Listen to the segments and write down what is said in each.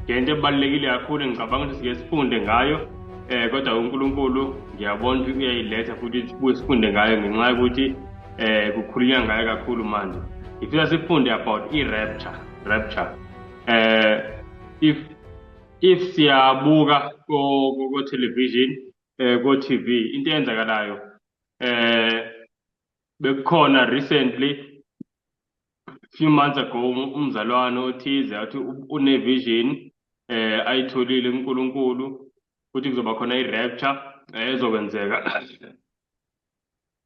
ngento ebalulekile kakhulu ngicabanga ukuthi sike sifunde ngayo kodwa uNkulunkulu ngiyabona ukuthi uyayiletha futhi sibuye sifunde ngayo ngenxa yokuthi kukhulunywa ngayo kakhulu manje. Ifika sifunde about rapture. If siyabuka ko television ko TV into eyenzakalayo bekukhona recently few months ago umzalwane othize athi unevision ayitholile uNkulunkulu ukuthi kuzoba khona i-rapture ezokwenzeka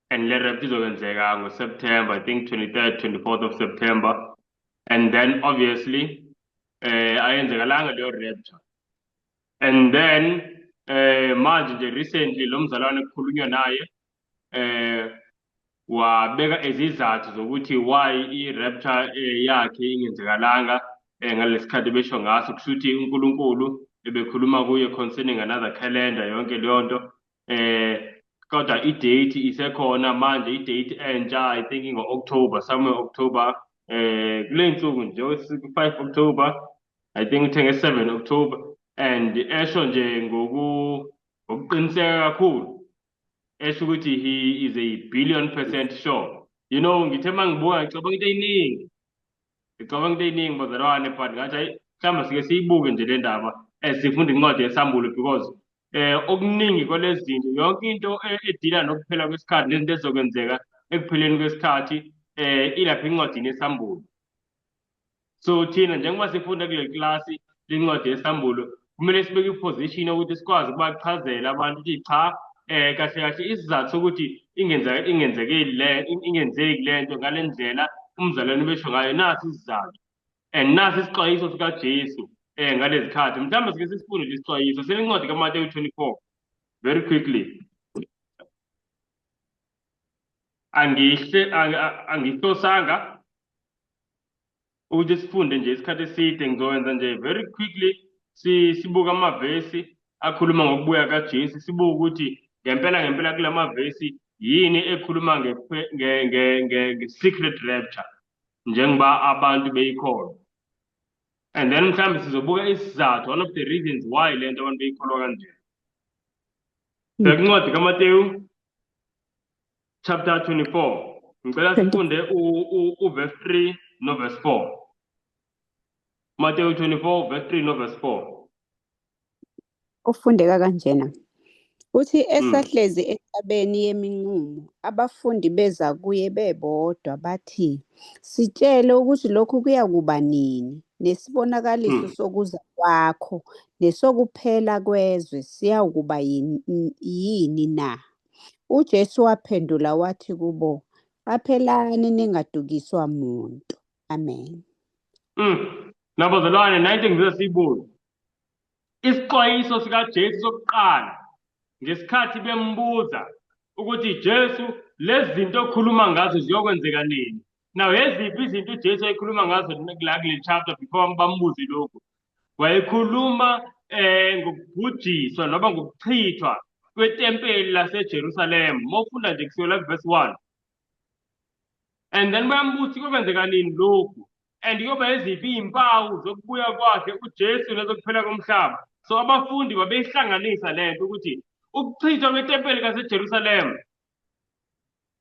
and le rapture izokwenzeka ngoSeptember, I think 23rd, 24th of September, and then obviously ayenzekalanga leyo rapture. And then manje nje recently lo mzalwane kukhulunywa naye wabeka izizathu zokuthi why i-rapture yakhe ingenzekalanga ngalesikhathi besho ngaso kushuthi uNkulunkulu ebekhuluma kuye concerning another calendar yonke leyo nto kodwa i-date isekhona manje, i-date entsha I think ngo-October, somewhere October kule nsuku nje 5 October, I think uthenge 7 October, and esho nje ngokuqiniseka kakhulu esho ukuthi he is a billion% sure. You know, ngithe mangibuka ngicabanga into eyiningi bazalwane, but ngathi hayi mhlawumbe sike siyibuke nje le ndaba sifunda incwadi yesambulo because okuningi kwalezi zinto yonke into edila nokuphela kwesikhathi nezinto ezizokwenzeka ekupheleni kwesikhathi ilapha encwadini yesambulo. So thina njengoba sifunda kule klasi lencwadi yesambulo kumele sibeke iposition ukuthi sikwazi ukubachazela abantu ukuthi cha kahle isizathu sokuthi ingenzeki le nto ngale ndlela umzalwane besho ngayo nasi isizathu and nasi isixwayiso sikaJesu ngalezi khathi. Mhlawumbe sike sisifunde lesi xwayiso selencwadi kaMateyu 24 very quickly. Angihlosanga ukuthi sifunde nje isikhathi eside, ngizokwenza nje very quickly sibuka amavesi akhuluma ngokubuya kaJesu, sibuka ukuthi ngempela kula mavesi yini ekhuluma nge-secret rapture njengoba abantu beyikholwa. And then mhlawumbe sizobuka isizathu, one of the reasons why le nto abantu beyikholwa kanje. Incwadi kaMateyu chapter 24 ngicela sifunde uverse 3 noverse 4. Mateyu 24 verse 3 noverse 4 ufundeka kanjena uthi esahlezi entabeni yeminqumo abafundi beza kuye bebodwa bathi sitshele ukuthi lokhu kuyakuba nini nesibonakaliso sokuza kwakho nesokuphela kwezwe siyakuba yini na. uJesu waphendula wathi kubo qaphelani ningadukiswa muntu. Amen. Nabazalwane, nathi ngize siyibuke isixwayiso sikaJesu sokuqala ngesikhathi bembuza ukuthi Jesu lezi zinto okhuluma ngazo ziyokwenzeka nini. Now yeziphi izinto uJesu ayikhuluma ngazo kule chapter before bambuze lokhu? Wayekhuluma ngokubhujiswa noma ngokuchithwa kwetempeli laseJerusalem. Mawufunda nje kusukela verse 1. And then bayambuza kwenzeka nini lokhu? And yoba eziphi izimpawu zokubuya kwakhe uJesu nezokuphela komhlaba. So abafundi babeyihlanganisa lento ukuthi ukuchithwa kwetempeli laseJerusalem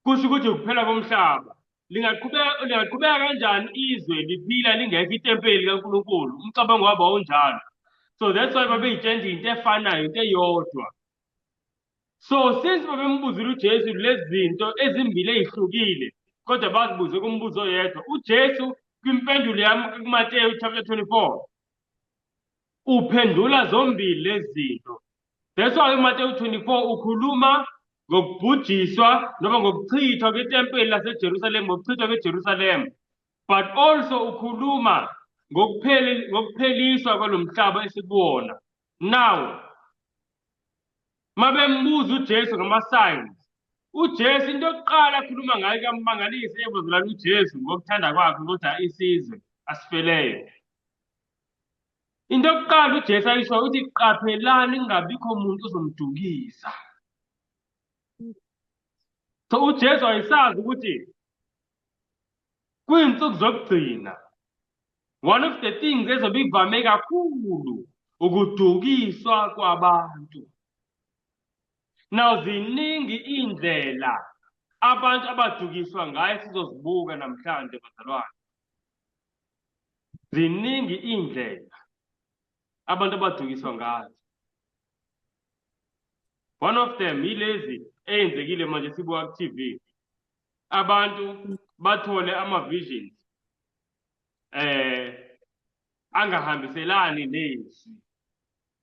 kusho ukuthi ukuphela komhlaba. Lingaqhubeka kanjani izwe liphila lingekho itempeli kaNkulunkulu? Umcabango wabo awunjalo. So that's why babeyitshela into efanayo, into eyodwa. So since babembuzile uJesu lezi zinto ezimbili ezihlukile kodwa bazibuze kumbuzo oyedwa, uJesu kwimpendulo yami kuMateyu chapter 24 uphendula zombili lezi zinto. That's why uMateyu 24 ukhuluma ngokubhujiswa noma ngokuchithwa kwetempeli laseJerusalem, ngokuchithwa kweJerusalem, but also ukhuluma ngokupheliswa kwalomhlaba esikuwona. Now mabembuza uJesu ngama-signs, uJesu into yokuqala akhuluma ngayo kaMangalisi ebuzulana uJesu ngokuthanda kwakhe ukuthi isizwe asifeleyo. Into yokuqala uJesu ayisho ukuthi qaphelani kungabikho umuntu ozomdukisa. So uJesu wayesazi ukuthi kuyinsuku zokugcina One of the things ezobe ivame kakhulu ukudukiswa kwabantu. Now ziningi indlela abantu abadukiswa ngayo sizozibuka namhlanje bazalwane. Ziningi indlela abantu abadukiswa ngazo. One of them ilezi eyenzekile manje sibuka ku TV. Abantu bathole ama-visions angahambiselani nezwi.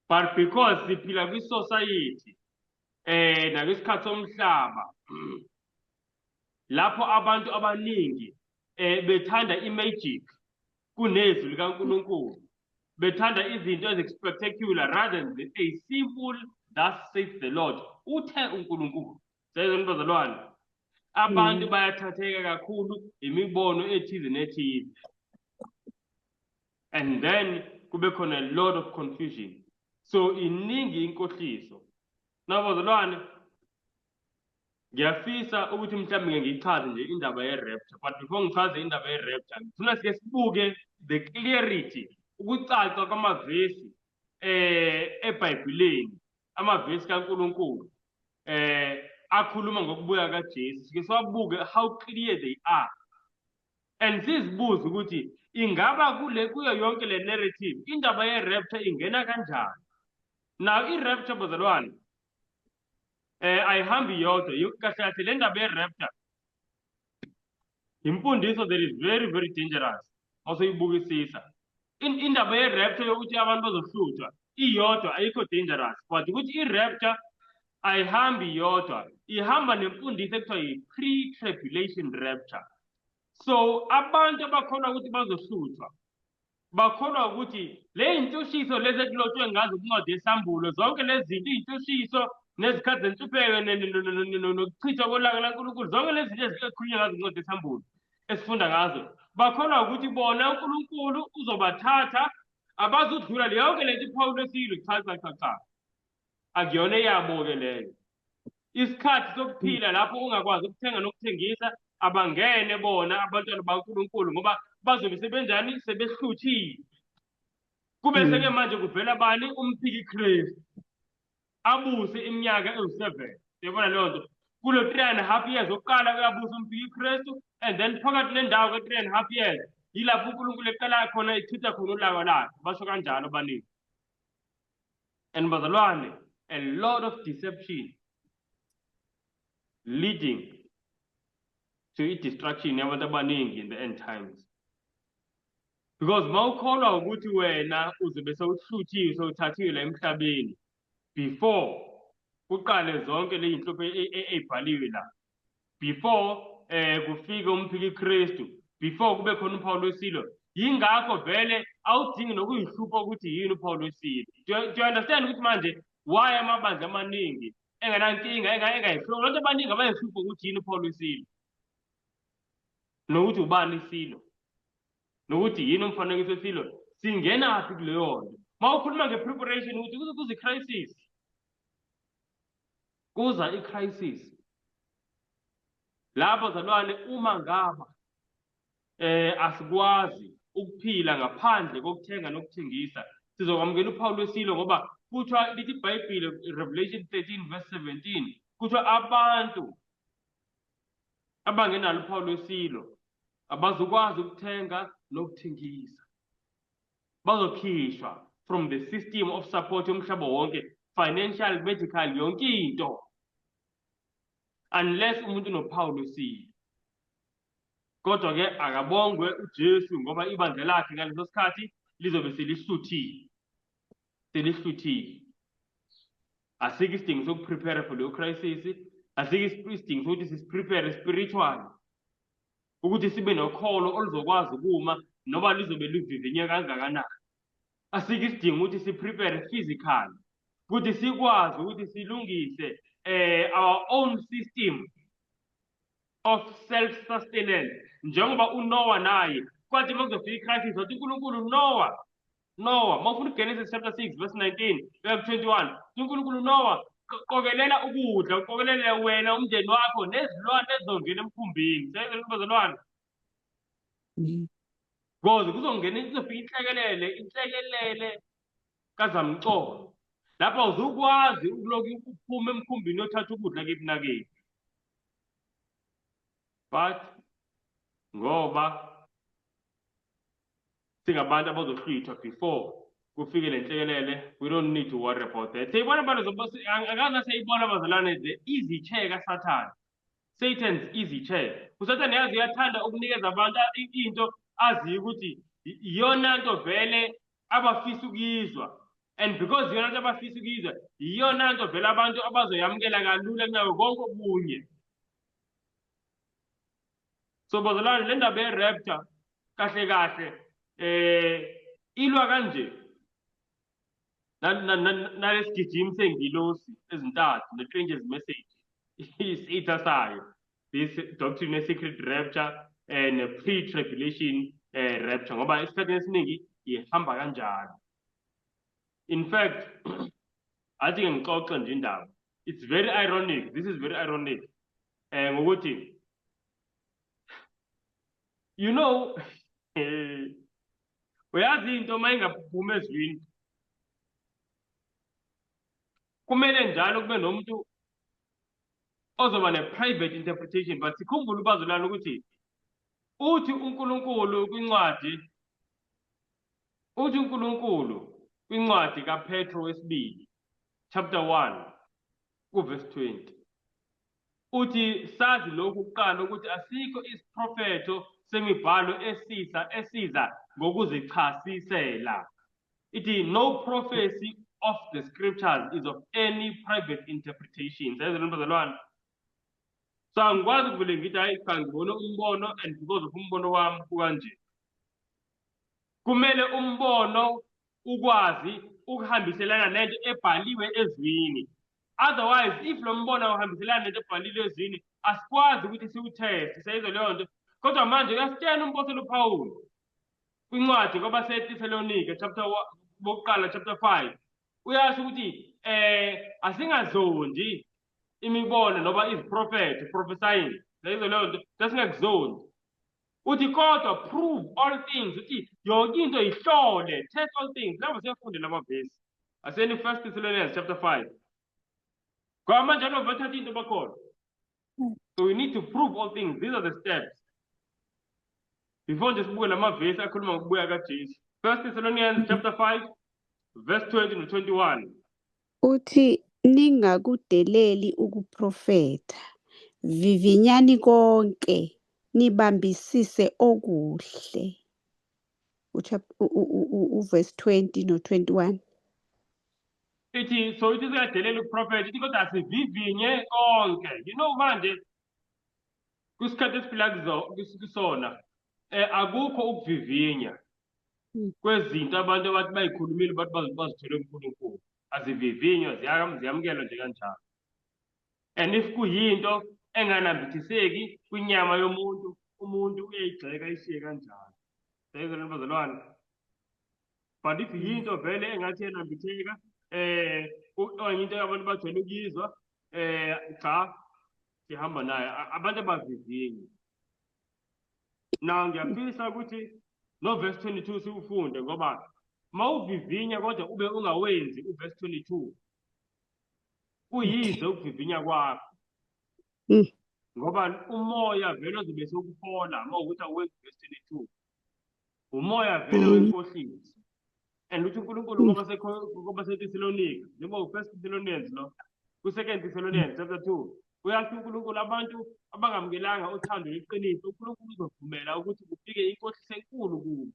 But because siphila kwi-society nakwisikhathi somhlaba lapho abantu abaningi bethanda i-magic kunezwi likaNkulunkulu, bethanda izinto ezi-spectacular rather than a simple thus saith the Lord. Uthe uNkulunkulu. Sezweni bazalwane, abantu bayathatheka kakhulu imibono ethize nethize, and then kube khona a lot of confusion. So iningi inkohliso. Now bazalwane, ngiyafisa ukuthi mhlawumbe ngichaze nje indaba ye-rapture, but before ngichaze indaba ye-rapture ngifuna sike sibuke the clarity, ukucaca kwamavesi eBhayibhelini, amavesi kaNkulunkulu akhuluma ngokubuya kaJesu. Sike siwabuke how clear they are, and sizibuze ukuthi ingaba kuyo yonke le narrative indaba ye-rapture ingena kanjani. Now i-rapture bazalwane ayihambi yodwa, kahle kahle le ndaba ye-rapture imfundiso that is very very dangerous mawusuyibukisisa. Indaba ye-rapture yokuthi abantu bazohluthwa iyodwa ayikho dangerous, but ukuthi i-rapture ayihambi yodwa, ihamba nemfundiso ekuthiwa yi-pre-tribulation rapture. So abantu abakholwa ukuthi bazohluthwa bakholwa ukuthi le zintushiso lezi ekulotshwe ngazo kwincwadi yesambulo, zonke lezi zinto, iy'ntushiso nezikhathi zenhlupheko nokuchithwa kolaka laNkulunkulu, zonke lezi zinto ezikhulunywa ngazo kwincwadi yesambulo esifunda ngazo, bakholwa ukuthi bona uNkulunkulu uzobathatha abazudlula yonke lento iPawulu esiyilo. Cha, akuyona eyabo-ke leyo. Isikhathi sokuphila lapho ungakwazi ukuthenga nokuthengisa abangene bona abantwana baNkulunkulu, ngoba bazobe sebenjani, sebehluthiwe. Kube seke manje kuvela bani? Umphiki Kristu abuse iminyaka ewu-7. Uyabona leyo nto, kulo 3.5 years okuqala kuyabusa umphiki Kristu, and then phakathi nendawo ka-3.5 years yilapho uNkulunkulu eqala khona echitha khona ulaka lakhe. Basho kanjalo abaningi. And bazalwane, a lot of deception leading to i-destruction yabantu abaningi in the end times. Because mawukholwa ukuthi wena uzobe sewuhluthiwe sewuthathiwe la emhlabeni before kuqale zonke le zinhlupho ey'bhaliwe la, before kufike umphiki Kristu, before kube khona uPawulu wesilo, yingakho vele awudingi nokuyihlupha ukuthi yini uPawulu wesilo. Do you understand ukuthi manje why amabandla amaningi enganankinga engayihlupha? Abantu abaningi abayihlupha ukuthi yini uPawulu wesilo, nokuthi ubani isilo, nokuthi yini umfanekiso wesilo. Singenaphi kuleyo nto? Mawukhuluma nge-preparation ukuthi kuza i-crisis, kuza i-crisis lapho bazalwane, uma ngaba asikwazi ukuphila ngaphandle kokuthenga nokuthengisa, sizokwamukela uPawulu wesilo, ngoba kuthiwa lithi iBhayibheli, Revelation 13:17, kuthiwa abantu abangenalo uPawulu wesilo abazokwazi ukuthenga nokuthengisa, bazokhishwa from the system of support yomhlaba wonke, financial, medical, yonke into, unless umuntu noPawulu wesilo. Kodwa-ke akabongwe uJesu, ngoba ibandla lakhe ngaleso sikhathi lizobe selihluthiwe. Asikho isidingo sokuprepare for leyo crisis, asikho isidingo sokuthi sisiprepare spiritually ukuthi sibe nokholo oluzokwazi ukuma noba lizobe luvivinye kangakanani. Asikho isidingo ukuthi siprepare physically ukuthi sikwazi ukuthi silungise our own system of self-sustenance, njengoba uNoah naye kwathi makuzofika i-crisis wathi uNkulunkulu, Noah, mawufuna uGenesis chapter 6 verse 19 kuya ku 21, uNkulunkulu Noah, qokelela ukudla, uqokelele wena umndeni wakho nezilwane ezizongena emkhumbini. Sezweni bazalwane, Because kuzofika inhlekelele kaZamcolo. Lapho uzukwazi ukuloku uphuma emkhumbini othatha ukudla kephi nakephi. But ngoba singabantu abazohlwithwa before kufike le nhlekelele, we don't need to worry about that. Siyibona abantu angazi siyibona abazalwane the easy chair kaSathane. Satan's easy chair. USathane yazi uyathanda ukunikeza abantu into aziyo ukuthi iyona nto vele abafisa ukuyizwa. And because iyona nto abafisa ukuyizwa, iyona nto vele abantu abazoyamukela kalula kunayo konke okunye. So bazalwane le ndaba ye-rapture kahle kahle ilwa kanje nalesigijimi sengilosi ezintathu ne-Stranger's Message isitha sayo, this doctrine ye-secret rapture and pre-tribulation rapture, ngoba esikhathini esiningi ihamba kanjalo. In fact athi ngixoxe nje indaba, it's very ironic, this is very ironic ngokuthi you know uyazi into mayingaphumi ezwini kumele njalo kube nomuntu ozoba ne-private interpretation. But sikhumbule ubazalwane ukuthi uthi uNkulunkulu kwincwadi kaPetro wesibili chapter 1 kuverse 20 uthi sazi lokhu kuqala ukuthi asikho isiprofetho semibhalo esiza ngokuzichasisela. Ithi no prophecy of the scriptures is of any private interpretation. Bazalwane, so angikwazi ukuvele ngithi hayi cha ngibone umbono and because of umbono wami kanje. Kumele umbono ukwazi ukuhambiselana nento ebhaliwe ezwini. Otherwise if lo mbono uhambiselana nento ebhaliwe ezwini asikwazi ukuthi siwutest sayizwe leyo nto. Kodwa manje uyasitshela umpostoli uPaul kwincwadi kwabaseThesalonika chapter 5 uyasho ukuthi asingazondi imibono noba iziprofethi prophesying sayizwe leyo nto sasingekuzondi. Uthi kodwa prove all things, uthi yonke into ihlole, test all things. Nabo siyafunda lamavesi aseni 1 Thessalonians chapter 5 ngoba manje anovathatha into bakhona. So we need to prove all things. These are the steps before nje sibuke lamavesi akhuluma ngokubuya kaJesu. 1 Thessalonians chapter 5 verse 20 no 21 uthi ningakudeleli ukuprofetha, vivinyani konke, nibambisise okuhle. Verse 20 no 21. ithi so ithi singadeleli ukuprofetha, ithi kodwa sivivinye konke. You know manje kwisikhathi esiphila kusona akukho ukuvivinya kwezinto abantu abathi bayikhulumile bathi bazithole uNkulunkulu. Azivivinywa, ziyamukelwa nje kanjalo. And if kuyinto enganambithiseki kwinyama yomuntu, umuntu uyayigxeka ayishiye kanjalo. Sayizwe bazalwane. But if yinto vele engathi yenambitheka okanye into abantu bajwayele ukuyizwa cha sihamba nayo, abantu abavivinyi. Now ngiyafisa ukuthi no verse 22 siufunde ngoba mawuvivinya kodwa ube ungawenzi uverse 22 kuyize ukuvivinya kwakho. Ngoba umoya vele ozobe sokuphola mawukuthi awenzi verse 22 umoya vele wenkohlisi. And uthi uNkulunkulu ngoba seThesalonika njengoba 1 Thessalonians lo ku2 Thessalonians chapter 2 uyasho uNkulunkulu abantu abangamukelanga uthando lweqiniso uNkulunkulu uzovumela ukuthi kufike inkohlisi enkulu kubo.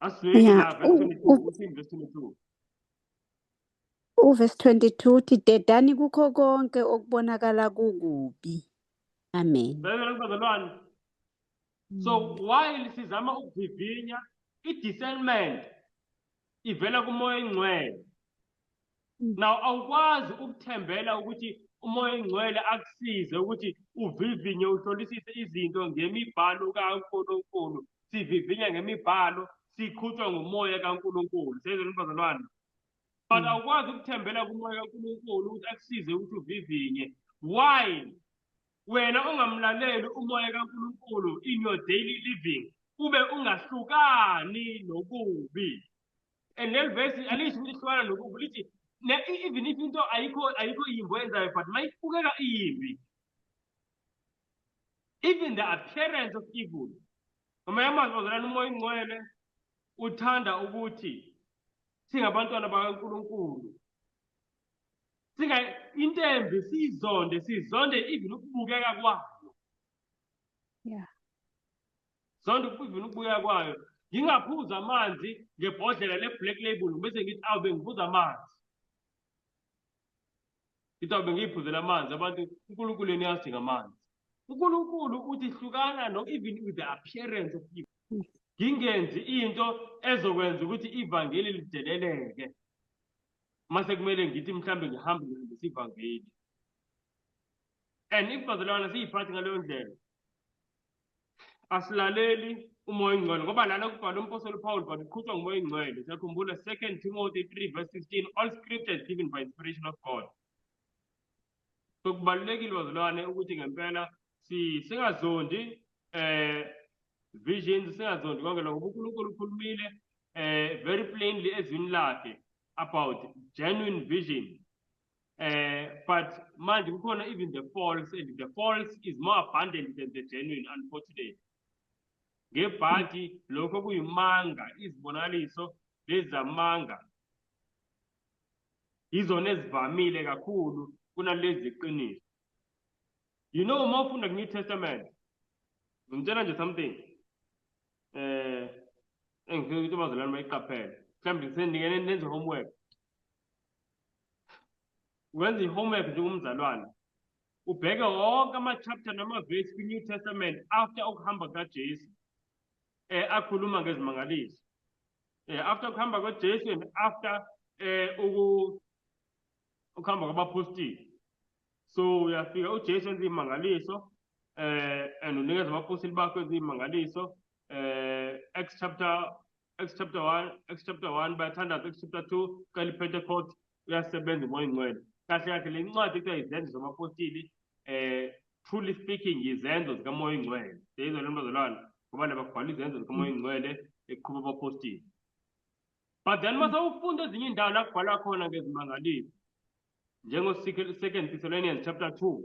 Asibeki la verse 22 uthi verse 22 uverse 22 uthi dedani kukho konke okubonakala kukubi. Amen. Bazalwane, so while sizama ukuvivinya i-discernment ivela kumoya engcwele. Now awukwazi ukuthembela ukuthi umoya engcwele akusize ukuthi uvivinye uhlolisise izinto ngemibhalo kaNkulunkulu. Sivivinya ngemibhalo sikhutshwa ngumoya kaNkulunkulu. Sayizwe bazalwane. But awukwazi ukuthembela kumoya kaNkulunkulu ukuthi akusize ukuthi uvivinye. Why? wena ungamlaleli umoya kaNkulunkulu in your daily living, ube ungahlukani nokubi. And leli verse alisho ukuthi hlukana nokubi, lithi even if into ayikho yimbi oyenzayo, but mayibukeka iyimbi, even the appearance of evil. Ngamanye amazwi bazalwane, umoya ingcwele uthanda ukuthi singabantwana bakaNkulunkulu into embi sizonde even ukubukeka kwayo. Yeah. Zonde even ukubukeka kwayo. Ngingaphuza amanzi ngebhodlela le-Black Label bese ngithi awube ngiphuza amanzi. Ngithi awube ngiyiphuzela amanzi, abantu uNkulunkulu yena uyadinga amanzi. uNkulunkulu uthi hlukana even with the appearance of evil. Ngingenzi into ezokwenza ukuthi ivangeli lideleleke. Mase kumele ngithi mhlambe ngihambe ngihambisa ivangeli. And if bazalwane siyiphathi ngaleyo ndlela, asilaleli umoya ingcwele, ngoba lana kubhalwe umpostoli Paul but uqhutshwa ngumoya ingcwele. Siyakhumbula 2 Timothy 3:16, all scripture is given by inspiration of God. So kubalulekile bazalwane ukuthi ngempela singazondi visions, singazondi konke lokho. uNkulunkulu ukhulumile very plainly ezwini lakhe about genuine vision. But manje kukhona even the false, and the false is more abundant than the genuine, unfortunately. Ngebhathi lokho kuyimanga, izibonakaliso lezi zamanga izona ezivamile kakhulu kunalezi ziqiniso. You know, uma ufunda ku-New Testament, ngitshela nje something engifika ukuthi abazalwane bayiqaphele. Mhlawumbe sendingene nenze homework. Wenza i-homework njengomzalwane, ubheke wonke ama-chapter nama-verse kwi-New Testament after ukuhamba kaJesu akhuluma ngezimangaliso. After ukuhamba kwaJesu and after ukuhamba kwabapostoli. So uyafika uJesu enza imangaliso and unikeza abapostoli bakhe enza imangaliso. Acts chapter 1 bayathandaza. Acts chapter 2 kali Pentecost uyasebenza umoya ingcwele. Kahle kahle le ncwadi kuthiwa izenzo zamapostoli, truly speaking izenzo zikamoya ingcwele. Seyizona bazalwane ngoba labakubhala izenzo zikamoya ingcwele eqhuba abapostoli. But then mase ufunda ezinye indawo la kubhala khona ngezimangaliso, njengo 2 Thessalonians chapter 2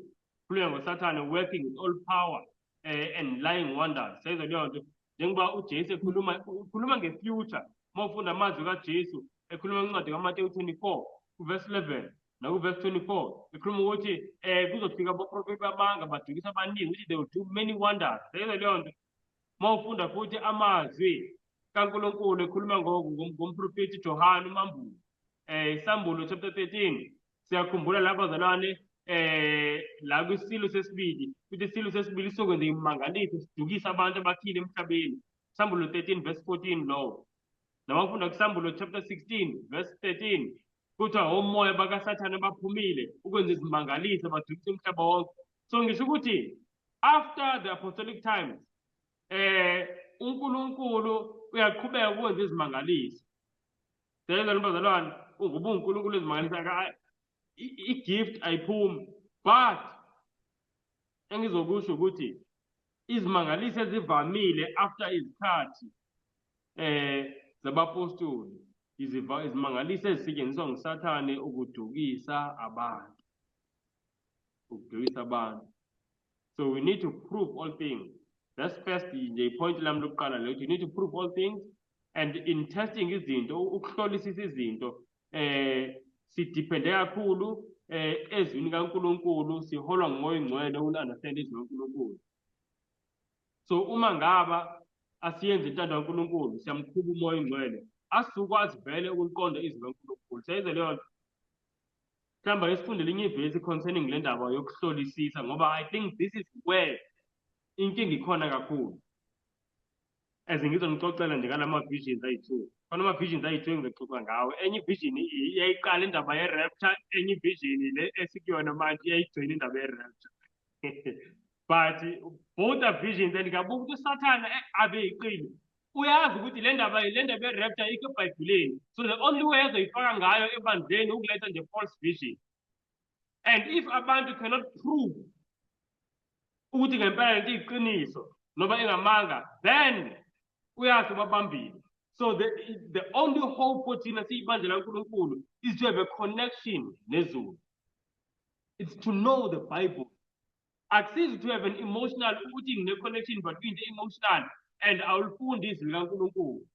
kukhulunywa ngoSathane working with all power and lying wonders. Seyizona leyo nto, njengoba uJesu ukhuluma nge-future. Uma ufunda amazwi kaJesu ekhuluma incwadi kaMateyu 24 verse 11 naku-verse 24, ekhuluma ukuthi kuzofika abaprofeti bamanga badukisa abaningi ukuthi they will do many wonders. Seyizona leyo nto. Uma ufunda futhi amazwi kaNkulunkulu ekhuluma ngomprofeti Johane uMambulo, Isambulo chapter 13, siyakhumbula la bazalwane la kwisilo sesibili, ukuthi isilo sesibili sokwenza imangaliso sidukisa abantu abaphila emhlabeni. Isambulo 13 verse 14 lo. Nawafunda kuSambulo chapter 16 verse 13, kuthiwa omoya bakaSathane baphumile ukwenza izimangaliso badukisa umhlaba wonke. So ngisho ukuthi after the apostolic times uNkulunkulu uyaqhubeka ukwenza izimangaliso. Seyizona bazalwane, ngoba uNkulunkulu ezimangaliso i-gift ayiphumi. But engizokusho ukuthi izimangaliso ezivamile after izikhathi zabapostoli, izimangaliso ezisetshenziswa nguSathane ukudukisa abantu. So we need to prove all things. That's first the point lami lokuqala lo. You need to prove all things, and in testing izinto, ukuhlolisisa izinto sidepende kakhulu ezwini kaNkulunkulu, siholwa ngumoya ingcwele uku-understand izwi kaNkulunkulu. So uma ngaba asiyenze intando kaNkulunkulu, siyamkhuba umoya ingcwele, asizukwazi vele ukuliqonda izwi kaNkulunkulu. Seyizwa leyo nto. Mhlawumbe esifunde linye ivesi concerning le ndaba yokuhlolisisa, ngoba I think this is where inkinga ikhona kakhulu. Ngizonixoxela nje ngalama-visions ayi-2. Khona ama-visions ayi-2 engizoxoxa ngawo. Enye i-vision iyayiqala indaba ye-rapture, enye i-vision le esikuyona manje iyayigcina indaba ye-rapture. But both are visions, and ngabuka ukuthi uSathane abe yiqile. Uyazi ukuthi le ndaba ye-rapture ikho eBhayibhelini. So the only way azoyifaka ngayo ebandleni ukuletha nje false vision. And if abantu cannot prove ukuthi ngempela lento iyiqiniso noba engamanga, then uyazi ubabambile. So the only hope for thina siyibandla laNkulunkulu is to have a connection nezulu. It's to know the Bible. Akusizi to have an emotional ukuthi ngine-connection but into emotional and awulifunda izwi likaNkulunkulu.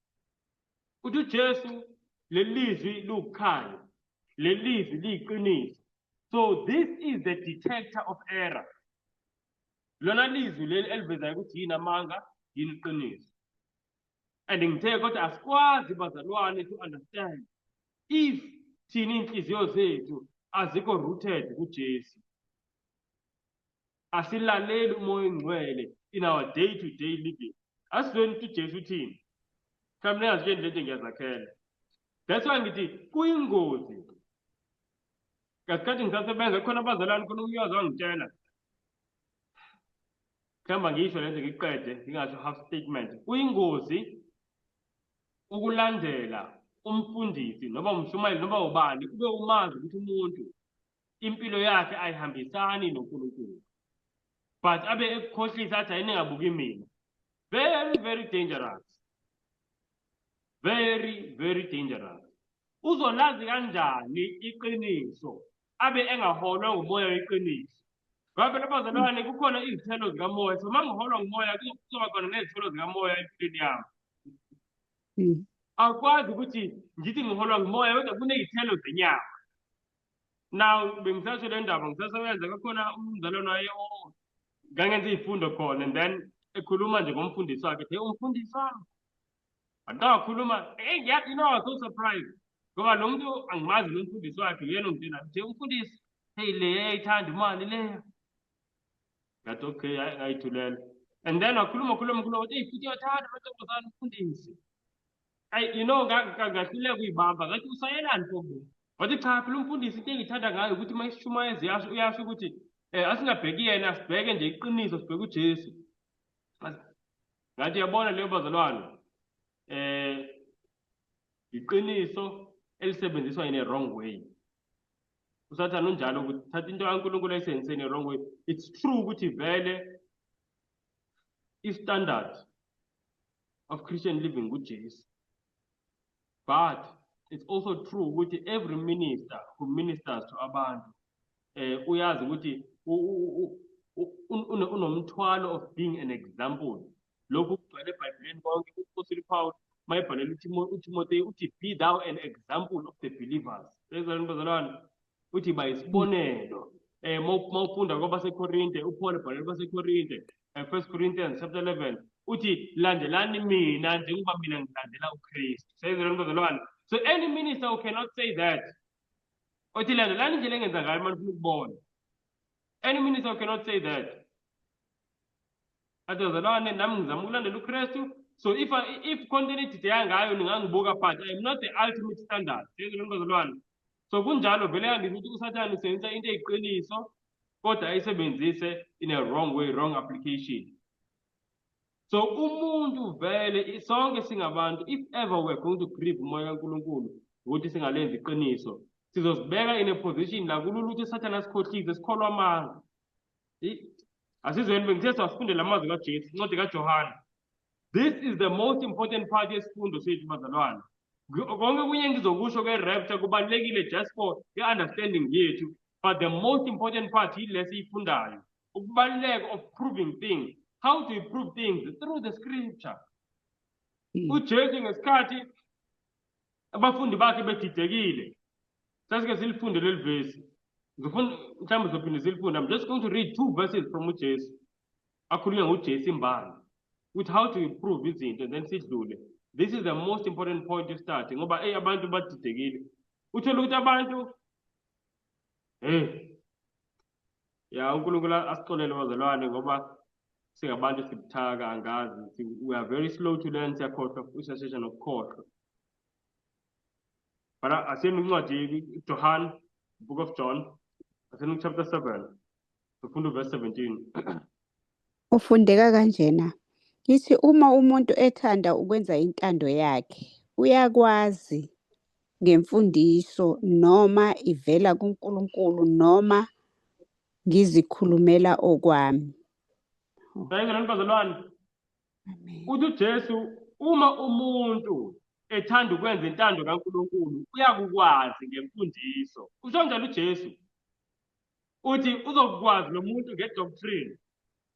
Uthi uJesu lelizwi liwukhaya, lelizwi liyiqiniso. So this is the detector of error. Lona lizwi leli elivezayo ukuthi yini amanga, yini iqiniso. And ngithe kodwa asikwazi bazalwane to understand if thina inhliziyo zethu azikho rooted kuJesu. Asilaleli umoya engcwele in our day-to-day living. Asizweni ukuthi uJesu uthini. Mhlawumbe ningazitsheni lento ngiyazakhela. That's why ngithi kuyingozi. Kasikhathi ngisasebenza khona abazalwane khona umnikazi wangitshela. Khamba ngisho lento ngiqede ngingasho half statement. Kuyingozi ukulandela umfundisi noma umshumayeli noma ubani ube umazi ukuthi umuntu impilo yakhe ayihambisani noNkulunkulu. But abe ekukhohlisa athi ayingabuki mina. Very, very dangerous. Very, very dangerous. Uzolazi kanjani iqiniso abe engaholwa ngumoya weqiniso? Ngoba phela abazalwane kukhona izithelo zikamoya. So mangiholwa ngumoya kuzoba khona nezithelo zikamoya empilweni yami. Akwazi ukuthi ngithi ngiholwa ngumoya kodwa kunezithelo zenyama. Now bengisasho le ndaba ngisasebenza kakhona umzalwane waye ngangenza izifundo khona and then ekhuluma nje ngomfundisi wakhe ethi umfundisi wami akakhuluma you know I was so surprised ngoba lo muntu angimazi lo mfundisi wakhe uyena ongitshela nje umfundisi hey le ayithanda imali leya ngathi okay ayithulela and then wakhuluma hey futhi uyathanda amantombazane umfundisi you know ngahluleka uyibamba ngathi usayelani phobu wathi cha phela umfundisi into engithanda ngayo ukuthi mayishumayeze uyasho ukuthi asingabheki yena asibheke nje iqiniso sibheke uJesu. Ngathi yabona leyo bazalwane iqiniso elisebenziswa in a wrong way. Usathana unjalo ukuthi thatha into kaNkulunkulu ayisebenzise in a wrong way. It's true ukuthi vele i-standard of Christian living kuJesu. But it's also true ukuthi every minister who ministers to abantu uyazi ukuthi unomthwalo of being an example. Lokhu kugcwele eBhayibhelini konke uPaul Paul mayibhalela uTimotheo uthi be thou an example of the believers. Bazalwane uthi bayisibonelo. Mawufunda kwabaseKorinte uPaul ebhalela kwabaseKorinte 1 Corinthians chapter 11 uthi landelani mina njengoba mina ngilandela uKristu. Bazalwane. So any minister who cannot say that uthi landelani indlela engenza ngayo manje ufuna ukubona. Any minister cannot say that. Atazalwane nami ngizama ukulandela uKristu. So if continuity yangayo ningangibuka but I am not the ultimate standard. Bazalwane. So kunjalo vele yangithi ukuthi uSathane usebenzisa into eyiqiniso kodwa ayisebenzise in a wrong way, wrong application. So umuntu vele sonke singabantu if ever we're going to grieve umoya kaNkulunkulu ukuthi singalenzi iqiniso sizosibeka in a position la kulula ukuthi uSathane asikhohlise sikholwa amanga. Asizweni bengithe sifundela amazwi kaJesu incwadi kaJohane. This is the most important part yesifundo sethu bazalwane. Konke kunye ngizokusho ke-rapture kubalulekile just for i-understanding yethu, but the most important part yile siyifundayo. Ukubaluleka of proving things. How to prove things? Through the scripture. uJesu ngesikhathi abafundi bakhe bedidekile sasike silifunde leli verse ngifuna mhlawumbe sizophinde silifunde. I'm just going to read 2 verses from uJesu akhulunywa nguJesu imbali with how to improve izinto and then sidlule. This is the most important point to start ngoba abantu badidekile uthola ukuthi abantu uNkulunkulu asixolele bazalwane ngoba singabantu sibuthaka angazi we are very slow to learn siyakhohlwa usashesha nokukhohlwa. But asiyeni incwadi John, book of John, asiyeni chapter 7 sifunda verse 17. Ufundeka kanjena. Yithi uma umuntu ethanda ukwenza intando yakhe, uyakwazi ngemfundiso noma ivela kuNkulunkulu noma ngizikhulumela okwami. Sayizwa lani bazalwane? Amen. Uthi uJesu uma umuntu ethanda ukwenza intando kaNkulunkulu uyakukwazi ngemfundiso. Usho njalo uJesu. Uthi uzokwazi lo muntu ngedoctrine.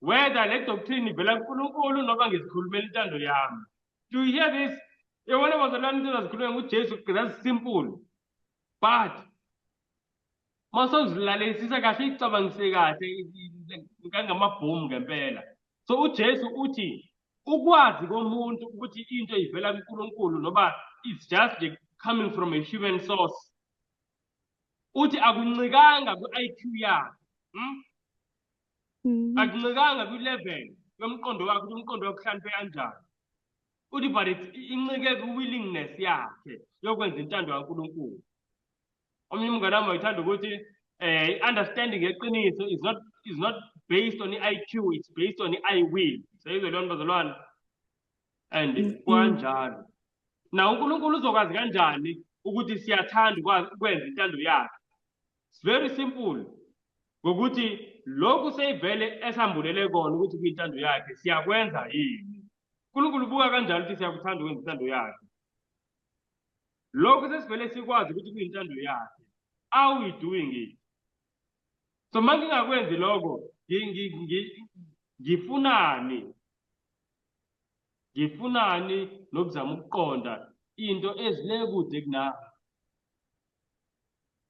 Whether le doctrine ivela kuNkulunkulu noma ngizikhulumela intando yami. Do you hear this? Yabona bazalwane into ezazikhuluma nguJesu, that's simple. But masozilalelisisa kahle icabangise kahle ngangamabhomu ngempela. So uJesu uthi ukwazi komuntu ukuthi into ivela kuNkulunkulu noba it's just coming from a human source. Uthi akuncikanga ku-IQ yakhe. Akuncikanga kwi-level yomqondo wakhe, umqondo wakhe uhlaniswe kanjani. Uthi but incike ku-willingness yakhe yokwenza intando kaNkulunkulu. Omunye umngane wami wayethanda ukuthi understanding yeqiniso is not based on i-IQ, it's based on i-will. Sayizwe leyo bazalwane? And kanjalo. Na uNkulunkulu uzokwazi kanjani ukuthi siyathanda ukwenza intando yakhe? It's very simple. Ngokuthi lokhu seyivele esambulele kona ukuthi kuyintando yakhe siyakwenza yini. uNkulunkulu ubuka kanjalo ukuthi siyakuthanda ukwenza intando yakhe. Lokhu sesivele sikwazi ukuthi kuyintando yakhe. How we doing it? So manje ngingakwenzi lokho ngifunani nokuzama ukuqonda into ezile kude kunami.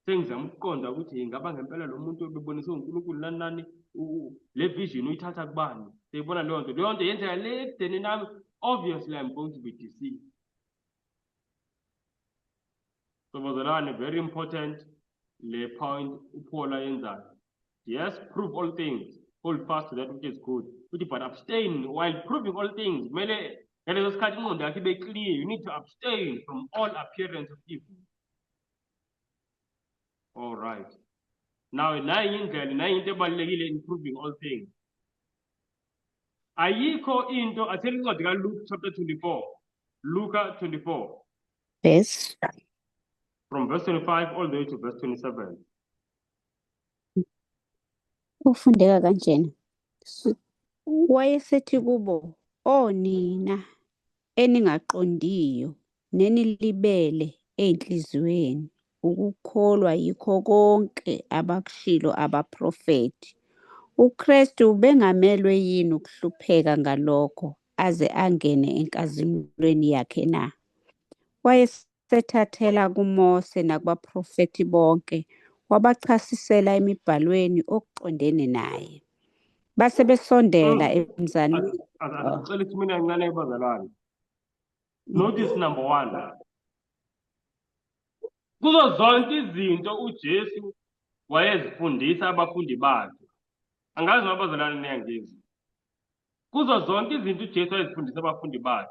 Sengizama ukuqonda ukuthi ingaba ngempela lo muntu obeboniswe uNkulunkulu nani le vision uyithatha kubani. Seyibona leyo nto yenzeka le ekudeni nami. Obviously I'm going to be deceived. So bazalwane, very important le point uPaul ayenzayo. Yes, prove all things. Hold fast to that which is good. But abstain while proving all things. Mele ngaleso sikhathi ingqondo yakhe ibe clear. You need to abstain from all appearance of evil. All right. Now, nayi into ebalulekile in proving all things. Ayikho into athela incwadi kaLuke chapter 24. Luke 24. Yes. From verse 25 all the way to verse 27. Ufundeka kanjena. Wayesethi kubo, nina eningaqondiyo nenilibele ey'nhliziyweni, ukukholwa yikho konke abakushilo abaprofethi. uKristu bengamelwe yini ukuhlupheka ngalokho aze angene enkazimulweni yakhe na? Wayesethathela kuMose nakubaprofethi bonke, wabachasisela emibhalweni okuqondene naye. Base besondela emzanweni. Acela isimina kancane bazalwane. Notice number 1. Kuzo zonke izinto uJesu wayezifundisa abafundi bakhe. Angazi noma bazalwane niyangizwa. Kuzo zonke izinto uJesu wayezifundisa abafundi bakhe.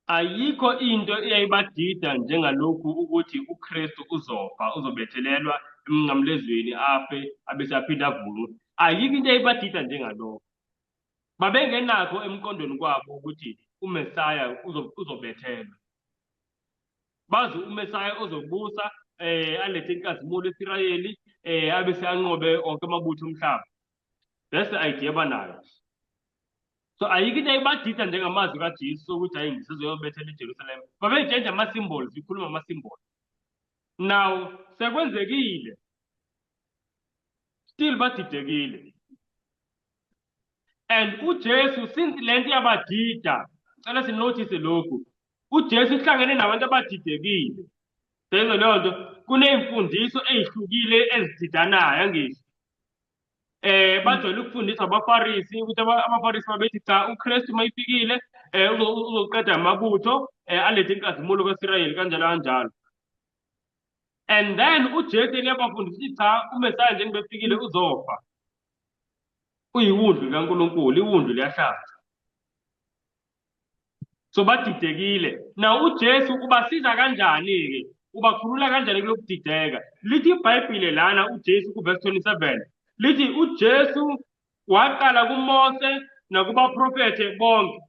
Ayikho into eyayibadida njengalokhu ukuthi uKristu uzofa, uzobethelelwa emnqamlezweni afe abese aphinda avuke. Ayikho into eyayibadida njengalokho. Babengenakho emqondweni kwabo ukuthi uMesaya uzobethelwa. Bazi uMesaya ozobusa alethe inkazimulo eIsrayeli abese anqobe onke amabutho omhlaba. That's the idea banayo. So ayikho into ayibadida njengamazwi kaJesu ukuthi hayi ngisizoyobethela eJerusalem. Babetshenja ama-symbols, ikhuluma ama-symbols. Now sekwenzekile. Still badidekile. And uJesu since lento yabadida, cela sinotice lokhu. uJesu uhlangene nabantu abadidekile. Seyizwe leyo nto, kuneyimfundiso ezihlukile ezididanayo ngisho. Bajwayele ukufundisa abaFarisi ukuthi abaFarisi babethi cha uKristu mayifikile uzoqeda amabutho alethe inkazimulo kaIsrayeli kanjalo kanjalo. And then uJesu uyabafundisa ukuthi cha uMesaya nje befikile uzofa. Uyiwundlu kaNkulunkulu, iwundlu liyahlaza. So badidekile. Now uJesu ubasiza kanjani ke? Ubakhulula kanjani kulokudideka? Lithi iBhayibheli lana uJesu kuverse 27. Lithi uJesu waqala kuMose nakubaprofethe bonke.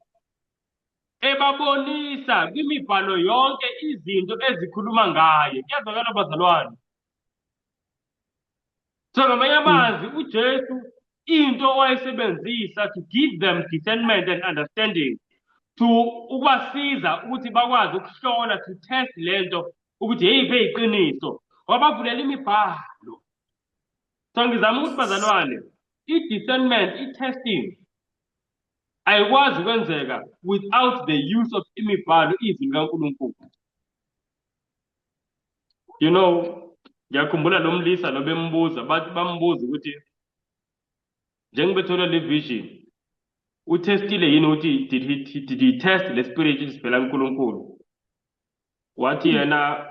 Ebabonisa kwimibhalo yonke izinto ezikhuluma ngaye. Kuyazwakala bazalwane. So ngamanye amazwi uJesu into owayesebenzisa to give them discernment and understanding to ukubasiza ukuthi bakwazi ukuhlola to test lento ukuthi yeyiphi eyiqiniso wabavulela imibhalo. So ngizama ukuthi bazalwane i-discernment i-testing ayikwazi ukwenzeka without the use of imibhalo izwi likaNkulunkulu. You know, ngiyakhumbula lo mlisa lo bembuza bathi bambuza ukuthi njengoba le vision utestile yini ukuthi did he test le spirit isivela kuNkulunkulu? Wathi yena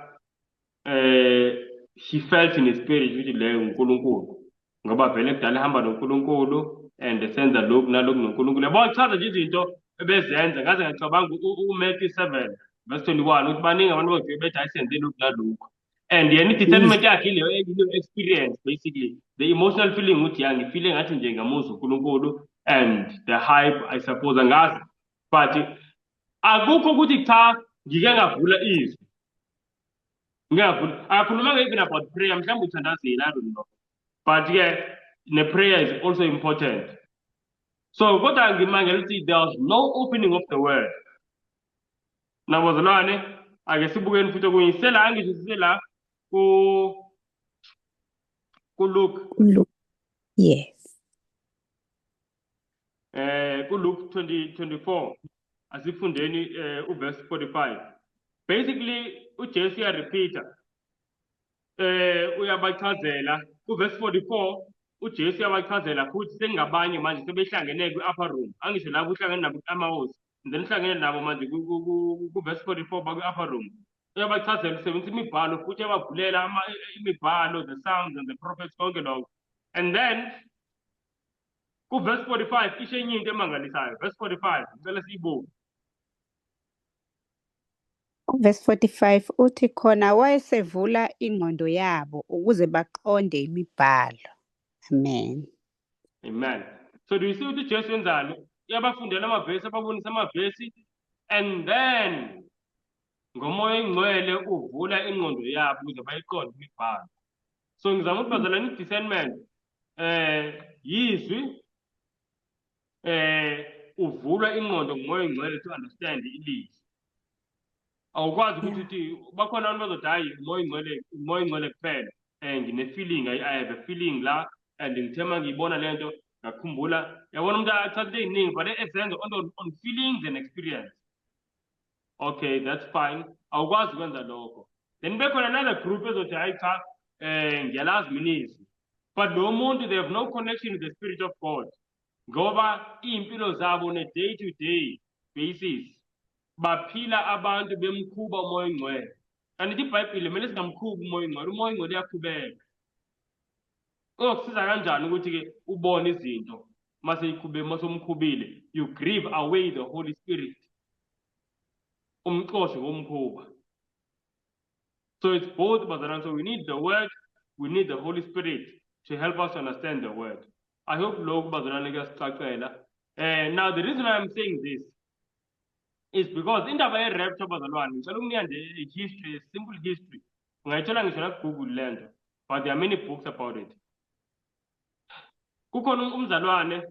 he felt in his spirit ukuthi le uNkulunkulu ngoba vele kudala ehamba noNkulunkulu and senza lokhu nalokhu noNkulunkulu. Yabo chaza nje izinto ebezenza ngaze ngacabanga uMatthew 7 verse 21 ukuthi baningi abantu bafike bethi ayisenze lokhu nalokhu. And yena i-discernment yakhe ile experience basically the emotional feeling ukuthi ya ngifile ngathi nje ngamuzwa uNkulunkulu and the hype I suppose angazi, but akukho ukuthi cha ngike ngavula izwi ngiyavula akhuluma even about prayer mhlawumbe uthandazela I don't know, but the prayer is also important. So kodwa ngimangela ukuthi there was no opening of the word. Nabazalwane ake sibukeni futhi okunye sela ngisho sisela ku Luke. Yes. Ku Luke 20:24 asifundeni uverse 45. Basically uJesu uyarepeata uyabachazela kuverse 44 uJesu uyabachazela futhi sengabanye manje sebehlangene kwi-upper room, angisho labo uhlangene nabo amahosi then uhlangene nabo manje ku-verse 44 bakwi-upper room. Uyabachazela usebenzisa imibhalo futhi yabavulela imibhalo, the Psalms and the prophets konke lokho. And then ku-verse 45 isho enye into emangalisayo. Verse 45 ngicela siyibuke. Verse 45 uthi khona wayesevula ingqondo yabo ukuze baqonde imibhalo. Amen. Amen. So do you see ukuthi Jesu wenzani? Uyabafundela amavesi, ababonisa amavesi, and then ngomoya engcwele uvula ingqondo yabo ukuze bayiqonde imibhalo. So ngizama ukuthi bazalwane i-discernment yizwi uvulwa ingqondo ngomoya engcwele to understand ilizwi. Awukwazi ukuthi uthi bakhona abantu bazothi hayi umoya engcwele kuphela ngine-feeling I have a feeling la and ngithema ngiyibona lento ngakhumbula yabona umuntu athathe ey'ningi but ezenza on feelings and experience. Okay, that's fine. Awukwazi ukwenza lokho. Then bekhona another group ezothi hayi cha ngiyalazi mina izwi, but lo muntu they have no connection with the Spirit of God ngoba iy'mpilo zabo on a day to day basis baphila abantu bemkhuba umoya engcwele. Kanti iBhayibhile kumele singamkhubi umoya engcwele, umoya engcwele uyakhubeka. Kuzokusiza kanjani ukuthi-ke ubone izinto masomkhubile, you grieve away the Holy Spirit, umxoshe womkhuba. So it's both, bazalwane. So we need the word, we need the Holy Spirit to help us understand the word. I hope lokhu bazalwane kuyasicacela. Now the reason why I'm saying this is because indaba ye-rapture bazalwane ngicela ukunika nje history, simple history. Ungayithola ngisho na-Google lento, but there are many books about it. Kukhona umzalwane